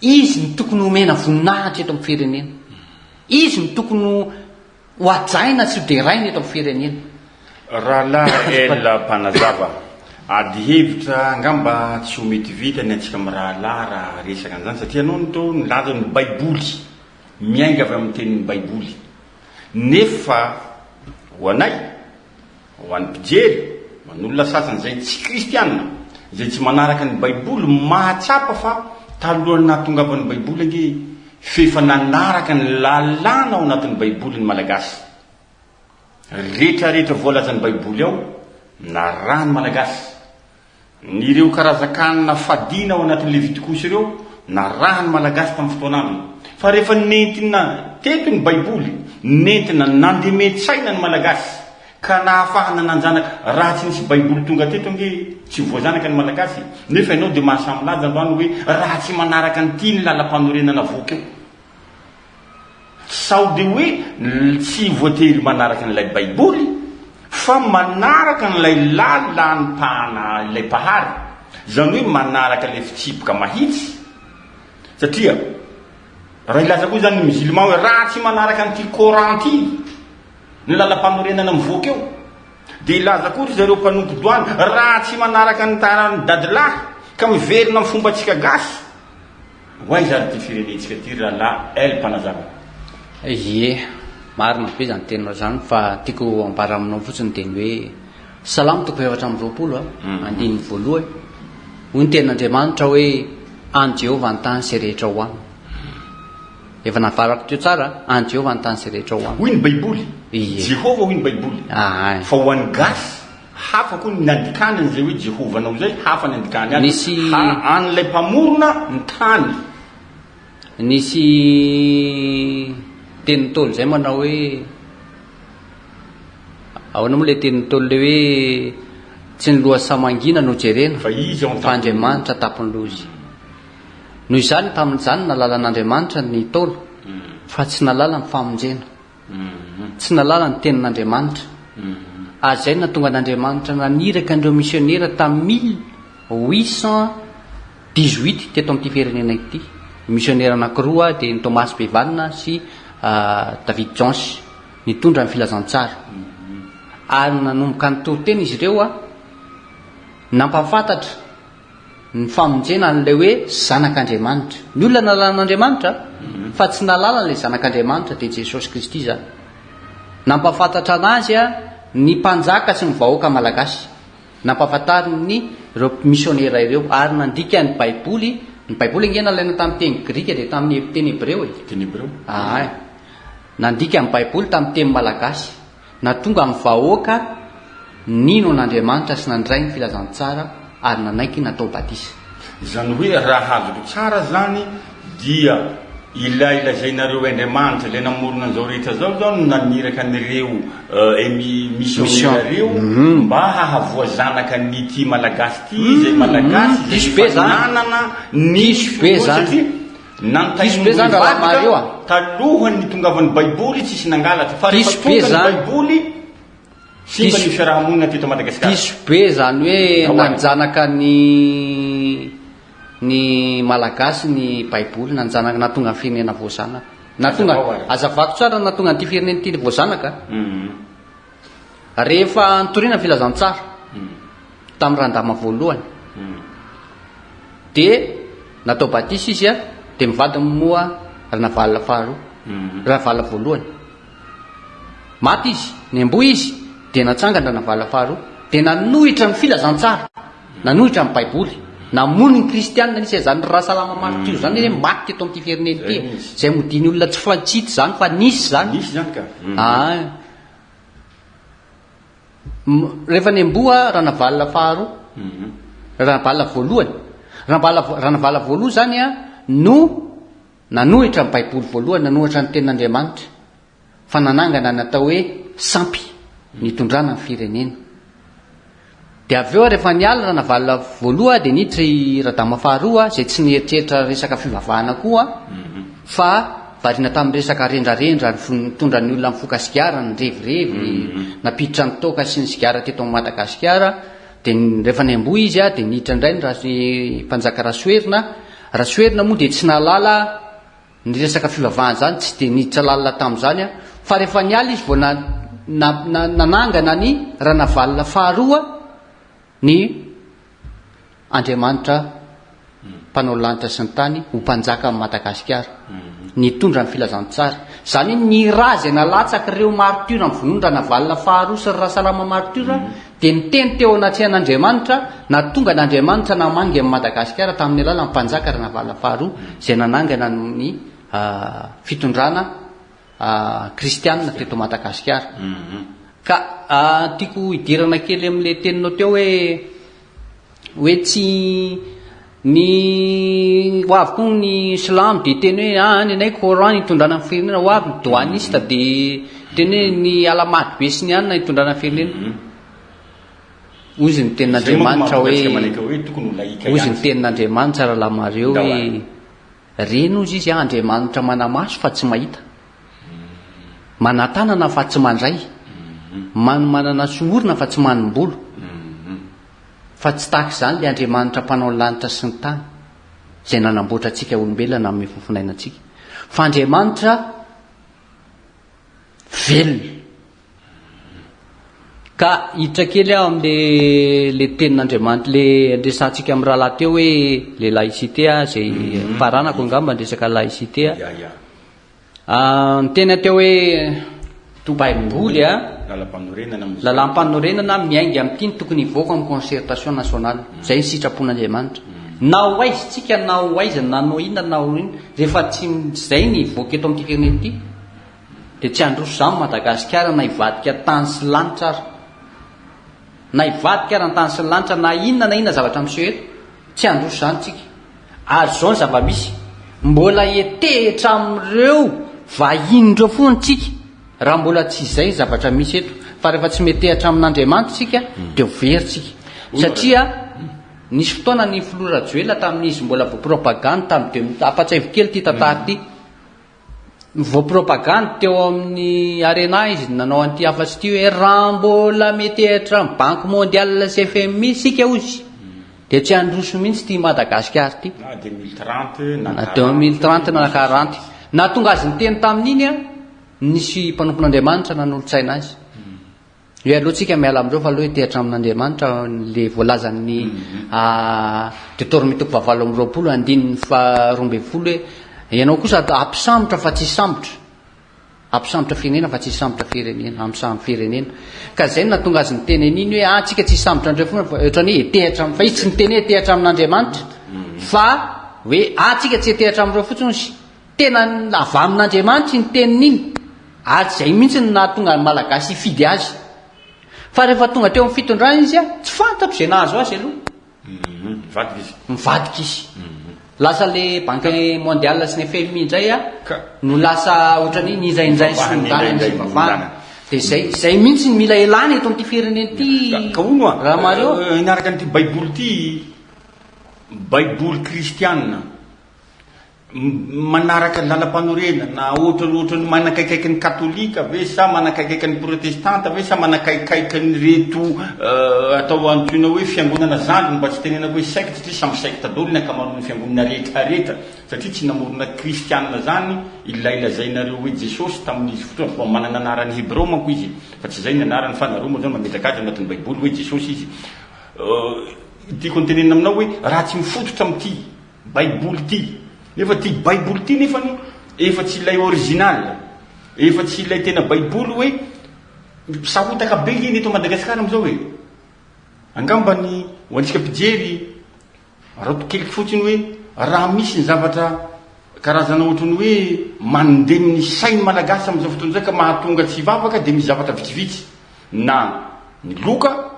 izy ny tokony homena voninahitra eto amin'ny firenena izy ny tokony ho ajaina sy ho deraina eto amin'ny firenena rahalahy ela mpanazava ady hevitra angamba tsy ho mety vitany antsika amin'ny rahalahy raha resaka an'izany satria anao nto nilaza ny baiboly miainga avy amin'ny tenin'ny baiboly nefa ho anay ho an'ny mpijery ho an'olona sasany zay tsy kristianina zay tsy manaraka ny baiboly mahatsapa fa talohany nahatongavan'ny baiboly ange fefa nanaraka ny lalàna ao anatin'ny baiboly ny malagasy rehetrarehetra voalazan'ny baiboly ao narahany malagasy nyreo karazakanina fadina ao anatin'ny levitikosy ireo narahany malagasy tamin'ny fotoana aminy fa rehefa nentina teto ny baiboly nentina nandemety-tsaina ny malagasy ka nahafahana nanjanaka raha tsy nisy baiboly tonga teto nge tsy voazanaka ny malagasy nefa ianao dia mahasamilaza androany hoe raha tsy manaraka nyity ny lalam-panorenana voka eo sao dia hoe tsy voatery manaraka n'ilay baiboly fa manaraka n'ilay lalan'nympahana ilay mpahary zany hoe manaraka ilay fitsipoka mahitsy satria raha ilaza koa zany ny musulman hoe raha tsy manaraka n'ity coran ty ny lalam-panorenana mivoaka eo dia ilaza koa ry zareo mpanompo doany raha tsy manaraka ny tarany dadilahy ka miverina amin'ny fomba tsika gasy hoay zary ty firenentsika ty rahalahy el mpanazava ie marina be zany tenao zany fa tiako ambara aminao fotsiny dia ny hoe salamo toko efatra amin'ny roapolo andininy voaloha hoy ny ten'Andriamanitra hoe any Jehovah ny tany sy rehetra ho aminy efa nafarako teo tsara any Jehovah ny tany sy rehetra ho aminy hoy ny baiboly Jehova hoy ny baiboly fa ho an'ny gasy hafa koa ny andikany an'izay hoe Jehova anao zay hafa ny andikany any nisy an'ilay mpamorona ny tany nisy teny tolo zay manao hoe ahoana moa le teny tolo le hoe tsy ny loha samangina no jerena fa izy fa Andriamanitra tapony lozy noho izany tamin'izany nalalan'Andriamanitra ny tolo fa tsy nalala ny famonjena tsy nalala ny tenin'Andriamanitra ary zay natonga an'Andriamanitra naniraka andreo missionnaire tamin'ny 1818 teto amin'ity firenena ity missionnaire anankiroa dia ny Thomas Bevanna sy David Jones nitondra ny filazantsara ary nanomboka ny toroteny izy ireo nampafantatra ny famonjena an'ilay hoe zanak'Andriamanitra ny olona nalan'Andriamanitra fa tsy nalala n'ilay zanak'Andriamanitra dia Jesosy Kristy zany nampafantatra anazy ny mpanjaka sy ny vahoaka malagasy nampafantary ny reo missionnaire ireo ary nandika ny baiboly nge nalaina tamin'ny teny grika dia tamin'ny teny hebreo nandika ny baiboly tamin'ny teny malagasy natonga ny vahoaka nino n'Andriamanitra sy nandray ny filazantsara ary nanaiky natao batisa zany hoe raha azoko tsara zany dia ilazainareo Andriamanitra le namorona an'izao rehetra zao naniraka an'ireo missionnaire reo mba hahavoazanaka nyty malagasy ty zay malagasy zay nanana nisy be zany nantainyvavaka talohany nitongavan'ny baiboly tsisy nangalatra fa rehefa tonga ny baiboly simba ny fiarahamonina teto Madagasikara diso be zany hoe nanjanaka ny ny malagasy ny baiboly nanjanaka natonga ny firenena voazanaka natonga azavako tsara natonga nyity firenena ty voazanaka rehefa nitoriana ny filazantsara tamin'ny randama voalohany de natao batisa izy a de mivady moa ranavalina faharoa ranavalina voalohany maty izy ny amboa izy de natsanga ny ranavalina faharoa de nanohitra ny filazantsara nanohitra ny baiboly namono ny kristianina nisy zany rahasalama martio zany hoe maty teto am'ty fireneny ty zay modiny olona tsy fantsity zany fa nisy zany ka rehefa ny amboa ranavalina faharoa ranavalina voalohany ranavalina voalohany zany a no nanohitra ny baiboly voalohany nanohitra ny tenin'Andriamanitra fa nanangana natao hoe sampy nitondrana ny firenena de avy eo rehefa niala ranavalina voaloha de niditry radama faharoa zay tsy nieritreritra resaka fivavahana koa fa variana tamin'ny resaka rendrarendra nitondra ny olona mifoka sigara ny revirevy napiditra ny toka sy ny sigara teto amin'ny Madagasikara de rehefa ny amboa izy a de niditra indray ny mpanjaka rasoerina moa de tsy nalala ny resaka fivavahana zany tsy de niditra lalina tamin'izany a fa rehefa niala izy vao nanangana ny ranavalina faharoa ny Andriamanitra mpanao lanitra sy ny tany ho mpanjaka amin'ny Madagasikara nitondra ny filazantsara zany ny raha zay nalatsaky ireo martyra ny vonony ranavalina faharoa sy rahasalama martyra de niteny teo anatreha'Andriamanitra natonga n'Andriamanitra namangy amin'ny Madagasikara tamin'ny alala ny mpanjaka ranavalina faharoa zay nanangana ny fitondrana kristianina teto Madagasikara ka tiako hidirana kely am'le teninao teo hoe tsy ny hoavy koa ny silamo de teny hoe ny anay Coran hitondrana ny firenena hoavy ny doanista de teny hoe ny alamady be sy ny anina hitondrana ny firenena ozy ny tenin'Andriamanitra hoe ozy ny tenin'Andriamanitra raha lamareo hoe reny ozy izy Andriamanitra manamaso fa tsy mahita manatanana fa tsy mandray manana somorona fa tsy manom-bolo fa tsy tahaka izany le Andriamanitra mpanao lanitra sy ny tany zay nanamboatra antsika olombelona amin'ny fofinainantsika fa Andriamanitra velona ka hiditra kely aho am'le tenin'Andriamanitra le resantsika amin'ny rahalahy teo hoe le laïcité zay paranako angamba ny resaka laïcité ny tena teo hoe tobaiboly lalam-panorenana miaingy amin'ity ny tokony hivoaka amin'ny concertation nationale zay ny sitrapon'Andriamanitra na ho aizitsika na ho aiza nanao inona na ho ina rehefa tsy zay ny hivoaka eto amin'ity firenena ity de tsy androso zany Madagasikara na hivadika tany sy lanitra ary na hivadika ary ny tany sy lanitra na inona zavatra miseho eto tsy androso zany tsika ary zao ny zava-misy mbola etehitra amin'ireo vahin'ireo foana tsika raha mbola tsy izay zavatra misy eto fa rehefa tsy metehatra amin'Andriamanitra tsika de overitsika satria nisy fotoana ny filora joela tamin'izy mbola voapropagande tamin'ny apatsaivo kely ty tantara ty voapropagande teo amin'ny arena izy nanao an'ity afatsy ty hoe raha mbola metehatra amin'ny banque mondiale sy FMI sika ozy de tsy androso mihitsy ty Madagasikara ty 2030 na 40 na tonga azy ny teny tamin'iny a nisy mpanompon'Andriamanitra nanolotsaina azy hoe alohantsika miala amindreo fa aloha hitehatra amin'Andriamanitra le voalazan'ny Deutéronome 20:20 andininy fa 12 hoe ianao kosa ampisambotra fa tsy sambotra ampisambotra firenena fa tsy sambotra firenena ampisambo firenena ka zay no natonga azy ny teny an'iny hoe antsika tsy sambotra andreo foana ohatrany hoe hitehatra fa izy tsy niteny hoe hitehatra amin'Andriamanitra fa hoe antsika tsy hitehatra amin'ireo fotsiny sy tena avy amin'Andriamanitra ny tenin'iny ary zay mihitsy no nahatonga ny malagasy hifidy azy fa rehefa tonga teo amin'ny fitondrana izy a tsy fantatro zay nahazo azy aloha mivadika izy lasa le banque mondiale sy ny FMI indray a no lasa ohatrany nizainzay sondana ny fivavahana de zay mihitsy ny mila elany eto amin'ity firenena ity raha mareo inaraka n'ity baiboly ity baiboly kristianina manaraka lalam-panorena na ohatrany manakaikaiky ny katolika ve sa manakaikaiky ny protestanta ve sa manakaikaiky ny reto atao antsoina hoe fiangonana zandriny mba tsy tenenako hoe secte satria samy secte daholo ny akamaroan'ny fiangonana rehetrarehetra satria tsy namorona kristianina zany ilailazainareo hoe jesosy tamin'izy fotoana manana anarany hébreu manko izy fa tsy zay ny anarany fa nareo moa zany mametraka azy anatin'ny baiboly hoe jesosy izy tiako nytenenina aminao hoe raha tsy mifototra am'ty baiboly ty nefa ty baiboly ty nefany efa tsy ilay original efa tsy ilay tena baiboly hoe sahotaka be iny eto Madagasikara am'izao hoe angambany ho antsika mpijery ratokeliky fotsiny hoe raha misy ny zavatra karazana ohatrany hoe mandemy ny sainy malagasy am'izao fotoana zay ka mahatonga tsy vavaka de misy zavatra vitsivitsy na ny loka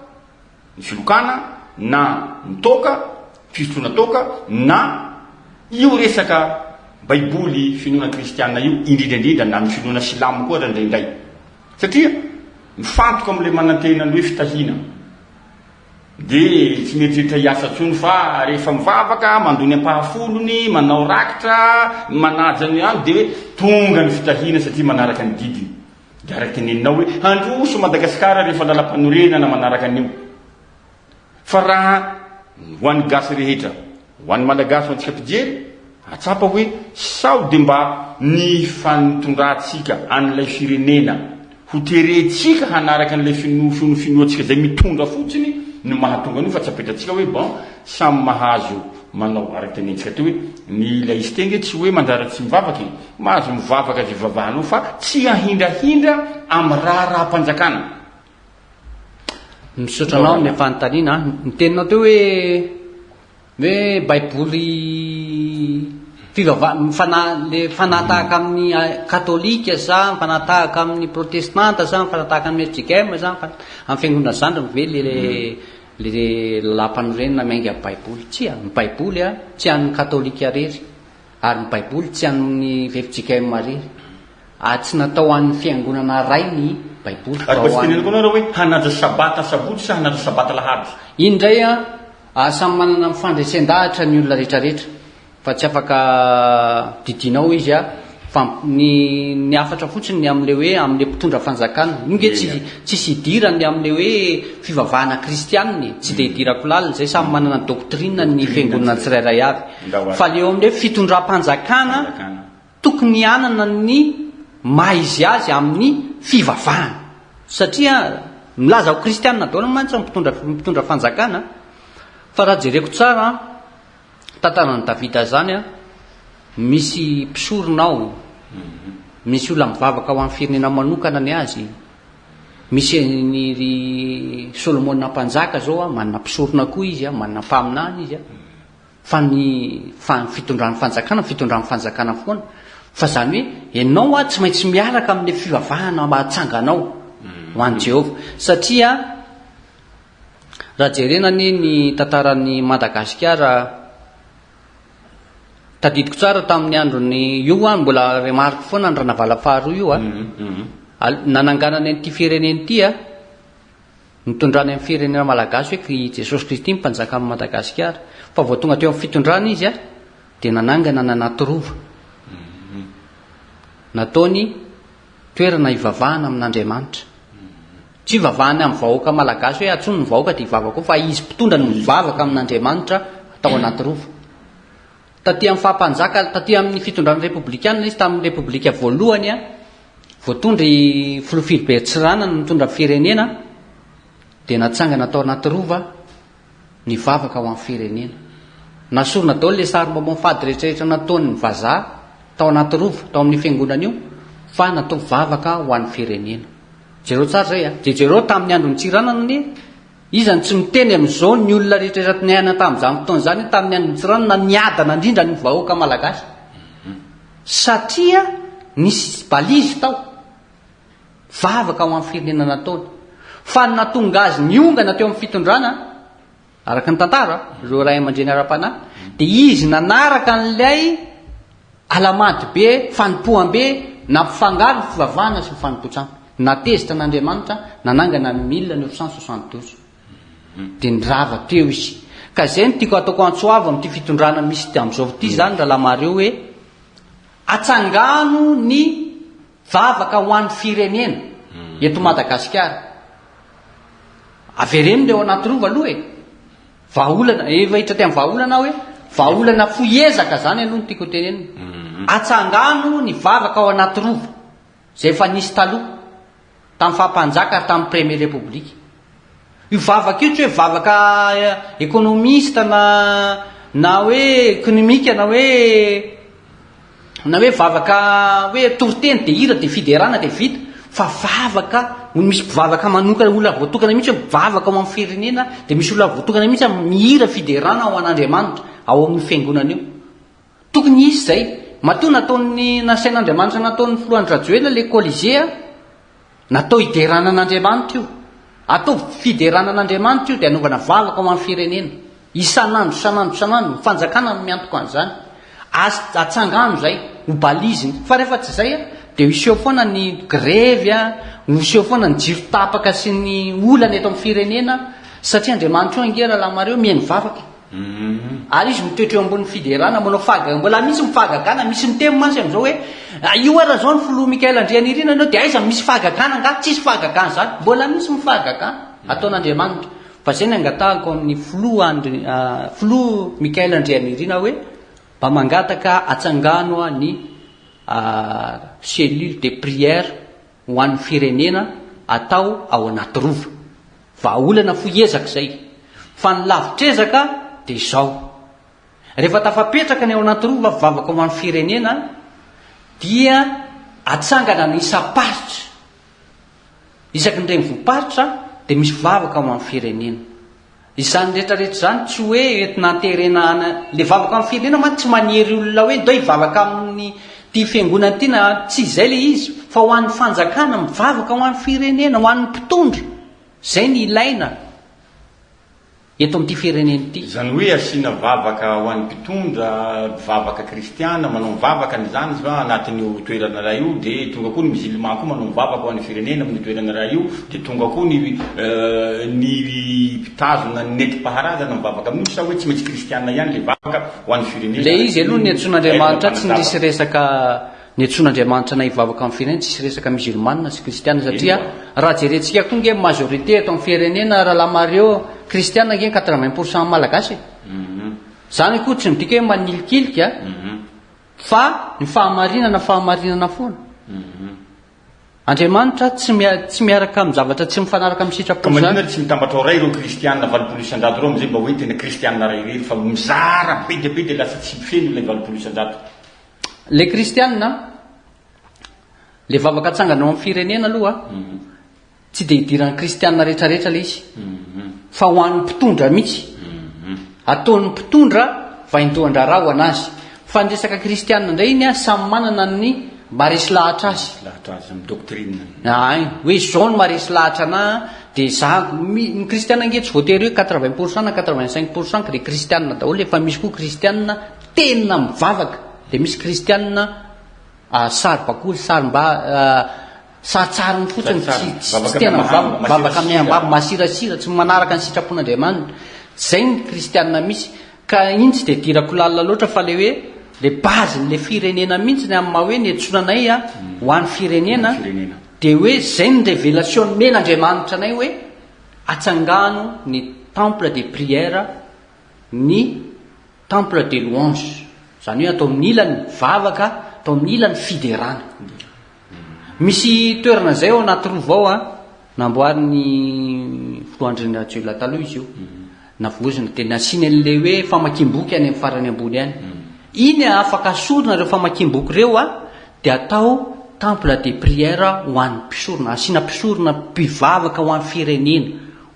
ny filokana na ny toka fisotroana toka na io resaka baiboly finoana kristianina io indrindraindrindra na amin'ny finoana silamo koa randraindray satria mifantoka am'le manantena ny hoe fitahina de tsy mieritreritra hiasa tsony fa rehefa mivavaka mandony ampahafolony manao rakitra manajany any de hoe tonga ny fitahina satria manaraka ny didiny de araky teneninao hoe handroso Madagasikara rehefa lalam-panorena na manaraka an'io fa raha ho an'ny gasy rehetra ho an'ny malagasy ho antsika mpijery atsapa hoe sao de mba ny fanitondrantsika an'ilay firenena ho terentsika hanaraka an'ilay finoatsika zay mitondra fotsiny no mahatonga an'io fa tsy apetratsika hoe bon samy mahazo manao araky tenentsika teo hoe ny laisy tenge tsy hoe manjaratsy mivavaky mahazo mivavaka zay vavahanao fa tsy ahindrahindra amy raha-panjakana misaotra anao ny fanontaniana ny teninao teo hoe baiboly le fanatahaka amin'ny katolika sa fanatahaka amin'ny protestanta sa fanatahaka amin'ny metrikema sa amin'ny fiangonana zandry ve le lalam-panorenana maingy amin'ny baiboly tsy ny baiboly tsy an'ny katolika rery ary ny baiboly tsy an'ny metrikema rery tsy natao an'ny fiangonana ray ny baiboly ary mba tsy tenenako anao raha hoe hanaja sabata sabotsy sa hanaja sabata lahady indray samy manana mifandresen-dahatra ny olona rehetrarehetra fa tsy afaka didinao izy fa ny afatra fotsiny ny am'le hoe am'le mpitondra fanjakana inge tsisy idirany am'le hoe fivavahana kristianiny tsy de idirako lalina zay samy manana doktrina ny fiangonana tsirairay avy fa leo am'le fitondram-panjakana tokony anana ny maizy azy amin'ny fivavahana satria milaza ho kristianina daola mantsy mpitondra fanjakana fa raha jereko tsara tantarany Davida zany misy mpisoronao misy olona mivavaka ho amin'ny firenena manokana ny azy misy ny Solomona mpanjaka zao manana mpisorona koa izy manana mpaminany izy fa ny fitondran'ny fanjakana foana fa zany hoe ianao tsy maintsy miaraka amin'ny fivavahana mahatsanganao ho an'i Jehova satria raha jerenany ny tantaran'ny Madagasikara tadidiko tsara tamin'ny androny io mbola remariko foana ny ranavala faharoa io nananganany an'ity fireneny ity nitondrany amin'ny firenena malagasy hoe Jesosy Kristy mpanjaka amin'ny Madagasikara fa vao tonga teo amin'ny fitondrana izy de nanangana nanaty rova nataony toerana hivavahana amin'Andriamanitra tsy hivavahana amin'ny vahoaka malagasy hoe atsony ny vahoaka de hivavaka fa izy mpitondra ny mivavaka amin'Andriamanitra tao anaty rova taty amin'ny fahampanjaka taty amin'ny fitondran'ny republikana izy tamin'ny republika voalohany voatondry Filofily Bertsirana nitondra firenena de natsangana tao anaty rova nivavaka ho amin'ny firenena nasorona daholo le sary momafady rehetrarehetra nataony ny vazaha tao anaty rova tao amin'ny fiangonana io fa natao vavaka ho an'ny firenena jereo tsara zay jereo tamin'ny andro nitsiranana izany tsy miteny am'izao ny olona rehetrarehetra niaina tamin'izany fotoana zany tamin'ny andro nitsiranana niadana indrindra ny vahoaka malagasy satria nisy balizy tao vavaka ho amin'ny firenena nataony fa natonga azy niongana teo amin'ny fitondrana araka ny tantara reo ray aman-dreny ara-panahy de izy nanaraka n'lay alamady be fanompoam-be nampifangaro ny fivavahana sy ny fanompotsana natezitra n'Andriamanitra nanangana 1972 de nirava teo izy ka zay no tiako ataoko antsoavo amin'ity fitondrana misy am'izao ty zany raha lamareo hoe atsangano ny vavaka ho an'ny firenena eto Madagasikara. Avereny le ao anaty rova aloha e vahaolana efa hitra ty amin'ny vahaolana hoe vahaolana foezaka zany aloha ny tiako tenenina. Atsangano ny vavaka ao anaty rova zay efa nisy taloha tamin'ny fahampanjaka ary tamin'ny premier république. Io vavaka io tsy hoe vavaka économiste na hoe économique na hoe vavaka hoe torteny de hira de fiderana de vita, fa vavaka misy vavaka manokana olona voatokana mihitsy vavaka ao amin'ny firenena, de misy olona voatokana mihitsy mihira fiderana ao an'Andriamanitra ao amin'ny fiangonana io. Tokony isy zay matoa nataony nasain'Andriamanitra nataon'ny Floandry Rajoelina le Colisée natao hiderana an'Andriamanitra io, atao fiderana an'Andriamanitra io de anaovana vavaka ao amin'ny firenena isanandro fanjakana no miantoka an'izany. Atsangano zay ho baliziny, fa rehefa tsy zay de iseho foana ny grevy iseho foana ny jiro tapaka sy ny olana eto amin'ny firenena satria Andriamanitra io angera la mareo mihaino vavaka. Ary izy mitoetra eo ambony fiderana manao faga, mbola misy mifagagana, misy miteny masy am'izao hoe io ara zao ny filoha Mikael Andrianirina anao de aiza misy fagagana nga tsisy fagagana zany, mbola misy mifagagana ataon'Andriamanitra. Fa zay ny angatahako amin'ny filoha Mikael Andrianirina hoe mba mangataka atsangano ny cellule de prière ho an'ny firenena atao ao anaty rova. Vahaolana foezaka zay. Fa ny lavitrezaka de zao. Rehefa tafapetraka ny ao anaty rova vavaka ho an'ny firenena dia atsangana ny isa-paritra. Isaky ny renivohiparitra de misy vavaka ao amin'ny firenena. Izany rehetrarehetra zany tsy hoe entinanterenana le vavaka amin'ny firenena ma tsy maniery olona hoe ndao hivavaka amin'ny ty fiangonana ty na tsy izay le izy, fa ho an'ny fanjakana mivavaka ho an'ny firenena, ho an'ny mpitondra. Zay ny ilaina eto amin'ity firenena ity. Zany hoe asiana vavaka ho an'ny mpitondra, vavaka kristiana manao vavaka ny zany fa anatin'io toerana raha io, de tonga koa ny musulman koa manao vavaka ho an'ny firenena amin'ny toerana raha io, de tonga koa ny pitazona ny nentim-paharazana ny vavaka amin'io sa hoe tsy maintsy kristiana ihany le vavaka ho an'ny firenena. Le izy aloha ny antsoin'Andriamanitra tsy nisy resaka ny antsoin'Andriamanitra na hivavaka amin'ny firenena tsisy resaka musulmana sy kristiana satria raha jerentsika koa nge majorité eto amin'ny firenena raha lamareo kristiana nge 80% malagasy. Zany koa tsy midika hoe manilikilika fa ny fahamarinana foana. Andriamanitra tsy miaraka amin'ny zavatra tsy mifanaraka amin'ny sitrapon'ny zany. Manina tsy mitambatra ao ray ireo kristiana 20 isan-jato reo am'izay mba hoe tena kristiana ray rery fa mizara be dia be dia lasa tsy feno ilay 20 isan-jato. Le kristiana le vavaka atsangana ao amin'ny firenena aloha tsy de hidiran'ny kristiana rehetrarehetra le izy fa ho an'ny mpitondra mihitsy. Ataon'ny mpitondra vaindohan-draharaha ho anazy. Fa ny resaka kristiana indray iny samy manana ny maresy lahatra azy. Lahatra azy amin'ny doctrine. Ay, hoe zao ny maresy lahatra ana de za ny kristiana nge tsy voatery hoe 80% na 85% le kristiana daholo, efa misy koa kristiana tena mivavaka, de misy kristiana sary bakoly saritsariny fotsiny tsy tena vavaka amin'ny ambavy masirasira tsy manaraka ny sitrapon'Andriamanitra. Zay ny kristiana misy ka iny tsy de dirako lalina loatra fa le hoe le bazin'le firenena mihitsy ny amin'ny hoe ny etsonanay ho an'ny firenena de hoe zay ny révélation men'Andriamanitra anay hoe atsangano ny temple de prière, ny temple de louange, zany hoe atao amin'ny ilany vavaka, atao amin'ny ilany fiderana. Misy toerana zay ao anaty rova ao namboariny Floandry Rajoelina taloha izy io, navozina de nasiany an'le hoe famakiam-boky any amin'ny farany ambony any. Iny afaka sorona reo famakiam-boky reo de atao temple de prière ho an'ny mpisorona, asiana mpisorona mpivavaka ho an'ny firenena,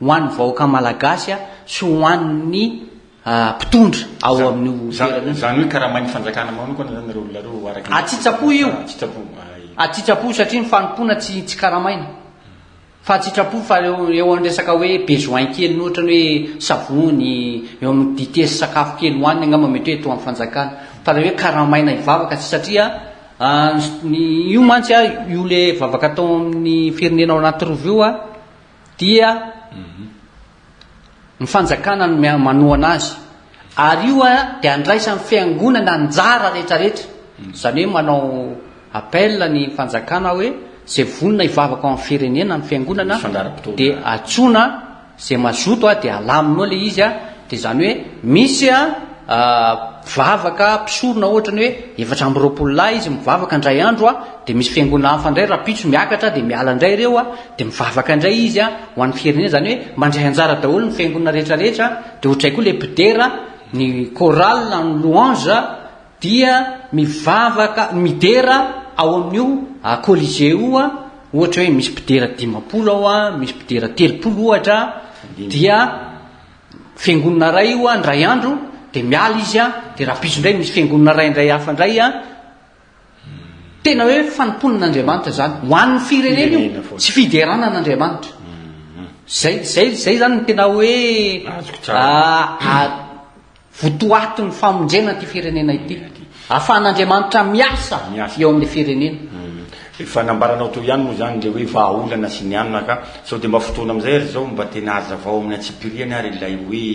ho an'ny vahoaka malagasy sy ho an'ny mpitondra ao amin'ny zany hoe karaha mainy fanjakana manokana zany reo olona reo araky atsitsapo io atsitsapo satria ny fanompona tsy karamaina fa atsitrapo fa eo amin'ny resaka hoe besoin kely ohatra ny hoe savony eo amin'ny dité sy sakafo kely hoaniny angamba mety hoe to amin'ny fanjakana, fa raha hoe karamaina hivavaka tsy satria io mantsy io le vavaka atao amin'ny firenena ao anaty rova io dia ny fanjakana no manohana azy, ary io de andraisan'ny fiangonana anjara rehetrarehetra zany hoe manao appel ny fanjakana hoe zay vonina hivavaka ao amin'ny firenena ny fiangonana dia atsoina zay mazoto a dia alaminao le izy a dia zany hoe misy vavaka mpisorona ohatrany hoe 420 lahy izy mivavaka indray andro a dia misy fiangonana hafa indray raha pitso miakatra dia miala indray ireo a dia mivavaka indray izy a ho an'ny firenena zany hoe mandray anjara daholo ny fiangonana rehetrarehetra dia ohatray koa le bidera ny choral ny louange dia mivavaka midera ao amin'io colisée io a ohatra hoe misy bidera 50 ao a misy bidera 30 ohatra dia fiangonana ray io a ndray andro dia miala izy a dia raha pitso indray misy fiangonana ray indray hafa indray a tena hoe fanomponan'Andriamanitra zany ho an'ny firenena io tsy fideranan'Andriamanitra zay zany ny tena hoe votoaty ny famonjena ty firenena ity ahafahan'Andriamanitra miasa eo amin'ny firenena efa nambaranao to ihany moa zany le hoe vahaolana sy ny anona ka sao dia mba fotoana amin'izay ry zao mba tena azavao amin'ny atsipiriany ary ilay hoe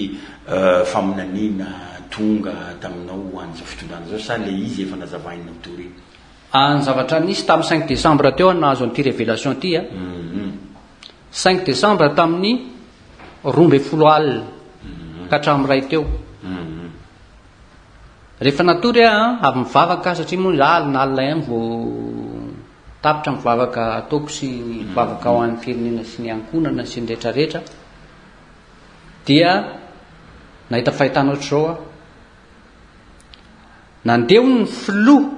faminaniana tonga taminao an'izao fitondrana zao sa le izy efa nazavainao to reny ny zavatra nisy tamin'ny 5 décembre teo nahazo an'ity révélation ty a 5 décembre tamin'ny 12 alina ka hatramin'iray teo rehefa natory avy mivavaka satria moa alina ihany vo tapitra mivavaka ataoko sy mivavaka ao an'ny firenena sy ny ankonana sy ny rehetrarehetra dia nahita fahitana ohatr' zao a nandeho ny filoha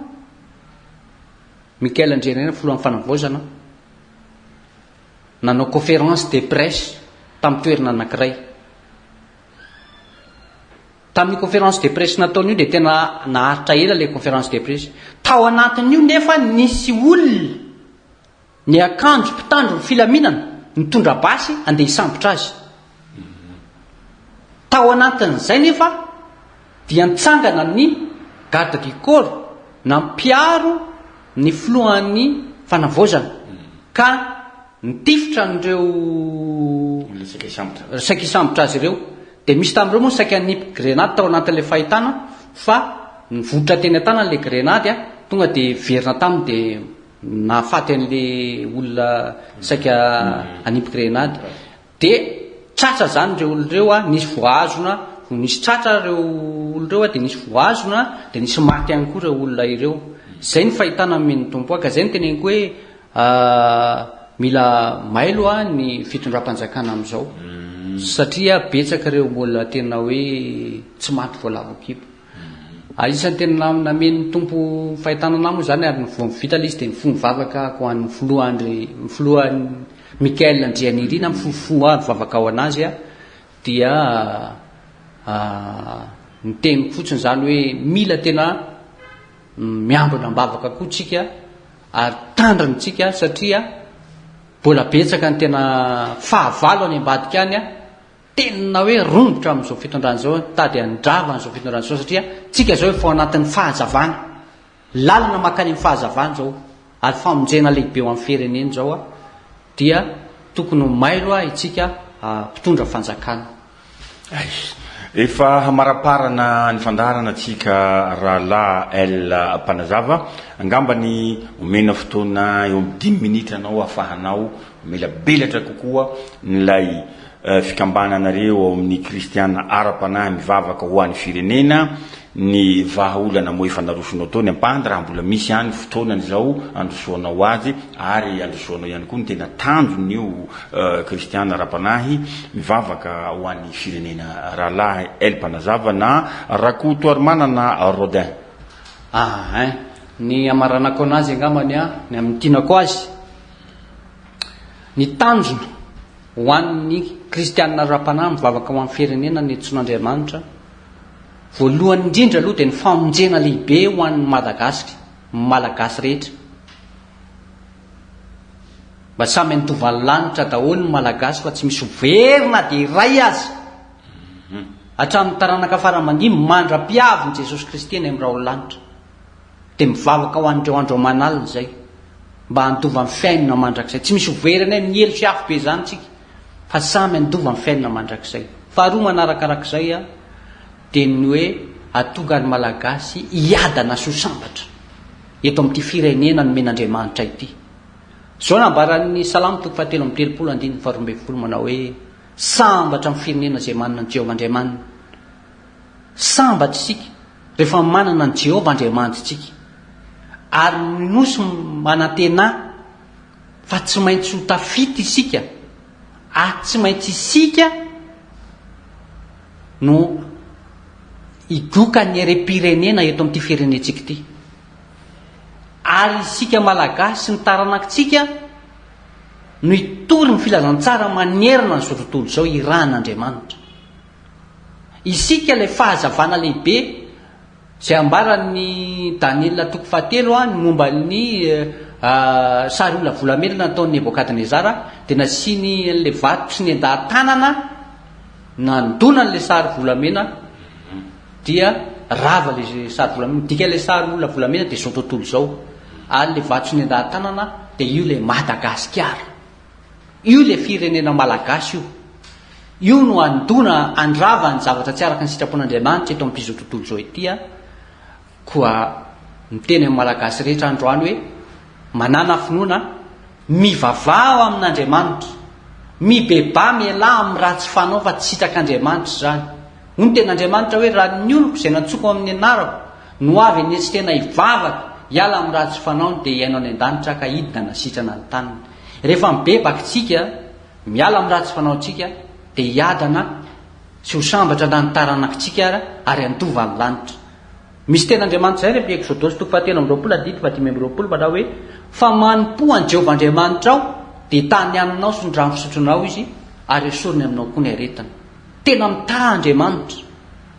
Michael Andrianina filohan'ny fanavaozana nanao conférence de presse tamin'ny toerana anankiray tamin'ny conférence de presse nataon'io dia tena naharitra ela le conférence de presse tao anatin'io nefa nisy olona ny akanjo mpitandro ny filaminana nitondra basy andeha hisambotra azy tao anatin'izay nefa dia nitsangana ny garde du corps nampiaro ny filohan'ny fanavaozana ka nitifitra n'ireo saika hisambotra azy ireo dia misy tamin'ireo moa saika nipy grenady tao anatin'ilay fahitana fa nivotra teny an-tanany le grenady a tonga dia verina taminy dia nahafaty an'le olona saika anipy grenady dia tratra zany ireo olon'ireo a nisy voazona nisy tratra ireo olon'ireo a dia nisy voazona dia nisy maty ihany koa ireo olona ireo zay ny fahitana amin'ny tompo ka zay ny teneniko hoe mila mailo a ny fitondram-panjakana amin'izao satria betsaka ireo mbola tena hoe tsy maty voalavo kipo isan'ny tena namen'ny tompo fahitanana moa zany ary nivita le izy dia nifono vavaka ho an'ny filohan'ny Michael Andrianirina mifofo vavaka ao anazy a dia niteny fotsiny zany hoe mila tena miambina mbavaka koa tsika ary tandrinitsika satria mbola betsaka ny tena fahavalo any ambadika any a tena hoe rombotra amin'izao fitondrana zao tady andrava n'izao fitondrana zao satria tsika zao efa anatin'ny fahazavana lalina makany amin'ny fahazavana zao ary famonjena lehibe eo amin'ny firenena zao a dia tokony mailo a itsika mpitondra fanjakana efa hamaraparana ny fandarana atsika rahalahy L Mpanazava angambany omena fotoana eo amin'ny 10 minitra anao afahanao mila belatra kokoa nylay fikambananareo ao amin'ny kristiana ara-panahy mivavaka ho an'ny firenena ny vahaolana moa efa narosinao tao ny ampahany raha mbola misy ihany fotoanany zao androsoanao azy ary androsoanao ihany koa ny tena tanjon'io kristiana ara-panahy mivavaka ho an'ny firenena rahalahy L Mpanazava na Rakotoarimana na Rodin ny amaranako anazy angambany ny amin'ny tinako azy ny tanjona ho an'ny kristiana ara-panahy mivavaka ho an'ny firenena ny tson'Andriamanitra voalohany indrindra aloha dia ny famonjena lehibe ho an'ny malagasy rehetra mba samy nitovany lanitra daholo ny malagasy fa tsy misy verina dia iray azy hatramin'ny taranaka fara-mandimy mandra-piaviny Jesosy Kristy eny amin'ny raha olo-lanitra dia mivavaka ho an'ireo andro aman'alina zay mba handova amin'ny fiainana mandrakizay tsy misy verina ny elo sy afo be zany tsika fa samy handova amin'ny fiainana mandrakizay faharoa manarakarak'izay a dia ny hoe atonga ny malagasy hiadana sosambatra eto amin'ity firenena no men'andriamanitra ity. Zao nambaran'ny salamo toko fahatelo amin'ny telopolo andiny faharoambin'ny folo manao hoe sambatra amin'ny firenena izay manana ny Jehovah Andriamanina. Sambatra isika rehefa manana ny Jehovah Andriamanitra tsika, ary nosy manantena fa tsy maintsy ho tafita isika, tsy maintsy isika no idoka ny ere-pirenena eto amin'ity firenentsika ity. Ary isika malagasy sy ny taranakitsika no hitory ny filazantsara manerana n'izao tontolo izao iran'Andriamanitra. Isika ilay fahazavana lehibe izay ambaran'ny Daniela toko fahatelo ny momba ny sary olona volamena nataon'ny Nebokadnezara, dia nasiany an'ilay vato sy ny andahan-tanana nandona n'ilay sary volamena, dia rava le sary volamena, dika ilay sary olona volamena dia izao tontolo izao. Ary le vato sy ny andahan-tanana dia io le Madagasikara, io le firenena malagasy io no andona andrava ny zavatra tsy araka ny sitrapon'Andriamanitra eto amin'izao tontolo izao itya. Koa miteny amin'ny malagasy rehetra androany hoe manana finoana, mivavao amin'Andriamanitra, mibeba miala amin'ny raha tsy fanao fa tsy sitrak'Andriamanitra zany. Hoy ny ten'Andriamanitra hoe raha ny oloko izay nantsoko amin'ny anarako no avy ny tsy tena hivavaka hiala amin'ny raha tsy fanao dia hiaino any an-danitra ka hidina nasitrana ny taniny. Rehefa mibebakitsika miala amin'ny raha tsy fanaontsika dia hiadana sy ho sambatra na ny taranakitsika ary andova amin'ny lanitra. Misy ten'Andriamanitra zay rehefa Exodosy toko fahatelo amby roapolo adiny fahatimy amby roapolo manao hoe fa manompo an Jehovah Andriamanitra ao dia tany aminao sy ny rano fisotronao izy ary esoriny aminao koa ny aretina. Tena mità Andriamanitra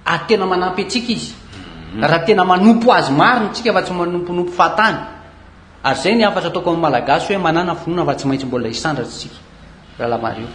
ary tena manampy antsika izy. Raha tena manompo azy marina tsika fa tsy manomponompo fahatany. Ary zay ny afatra ataoko amin'ny malagasy hoe manana finoana fa tsy maintsy mbola hisandratra tsika. Rahalahy Mario.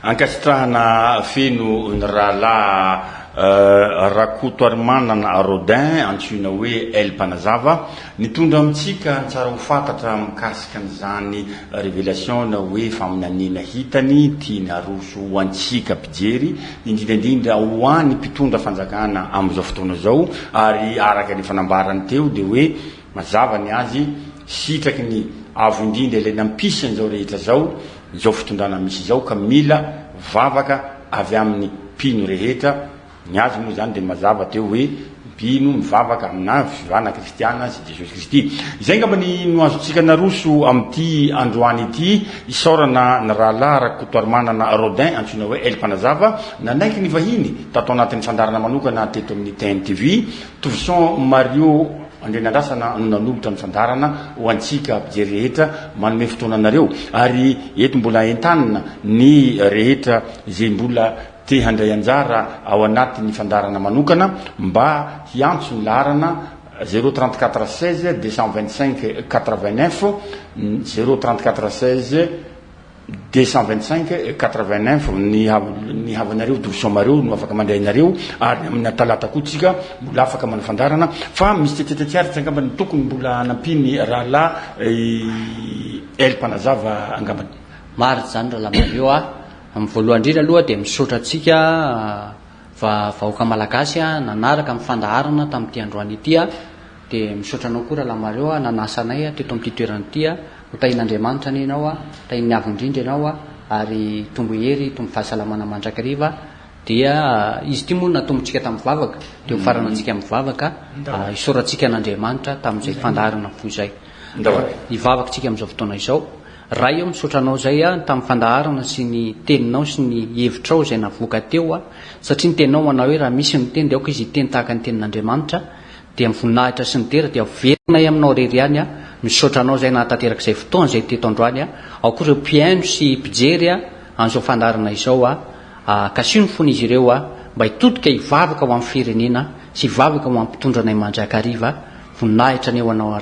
Ankasitrahana feno ny rahalahy Rakoto Arimanana Rodin antsoina hoe El Panazava, nitondra amintsika tsara ho fantatra mikasika an'izany révélation hoe faminaniana hitany tiany aroso ho antsika mpijery, indrindraindrindra ho an'ny mpitondra fanjakana amin'izao fotoana izao. Ary araka ny fanambarany teo dia hoe mazava ny azy sitraky ny avo indrindra ilay nampisany izao rehetra zao izao fitondrana misy izao ka mila vavaka avy amin'ny mpino rehetra. Ny azy moa zany dia mazava teo hoe mpino mivavaka amina fivana kristiana sy Jesosy Kristy. Izay ngamba ny no azontsika naroso amin'ity androany ity isaorana ny rahalahy Rakoto Arimanana Rodin antsoina hoe El Panazava, nanaiky ny vahiny tato anatin'ny fandarana manokana teto amin'ny TNTV. Tovision Mario Andrenandrasana no nanolotra ny fandarana ho antsika mpijery rehetra manome fotoananareo. Ary eto mbola entanina ny rehetra izay mbola te handray anjara ao anatin'ny fandarana manokana mba hiantso ny laharana 034 16 225 89 034 16 225 89 ny havanareo tovisomareo no afaka mandraynareo. Ary amin'ny talata koa tsika mbola afaka manao fandarana fa misy tetetiaritsy angambany tokony mbola anampiny rahalahy El Panazava angambany. Maro zany rahalahy Mario amin'ny voalohany indrindra aloha dia misaotra antsika vahoaka malagasy nanaraka amin'ny fandaharana tamin'ity androany ity dia misaotra anao koa rahalahy Mario nanasanay teto amin'ity toerana ity ho tahin'Andriamanitra ny ianao tahin'ny avo indrindra ianao ary tombo hery tombo fahasalamana mandrakariva. Dia izy ity moa natombotsika tamin'ny vavaka dia ho farana antsika amin'ny vavaka isaorantsika n'Andriamanitra tamin'izay fandaharana fo izay hivavakatsika amin'izao fotoana izao. Raha eo misaotra anao zay tamin'ny fandaharana sy ny teninao sy ny hevitrao izay navoaka teo satria ny teninao manao hoe raha misy ny teny dia aoka izy teny tahaka ny tenin'Andriamanitra dia mivoninahitra sy ny tera dia averinay aminao rery ihany misaotra anao zay nahatanteraka izay fotoana izay teto androany ao koa ireo mpiaino sy mpijery an'izao fandaharana izao ka sino fon'izy ireo mba hitodika hivavaka ho amin'ny firenena sy hivavaka ho amin'ny mpitondranay mandrakariva. Voninahitra ny eo anao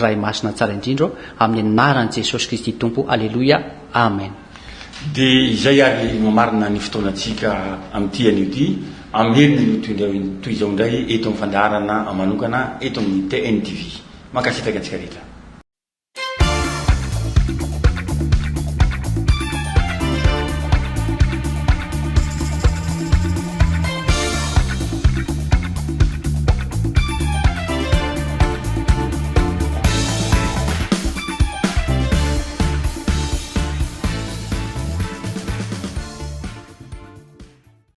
ray masina tsara indrindra amin'ny anaran'i Jesosy Kristy Tompo. Aleloia, amen. Dia izay ary mamarina ny fotoanantsika amin'ity anio ity amerina ny toy izao indray eto amin'ny fandaharana manokana eto amin'ny TNTV. Mankasitraka antsika rehetra.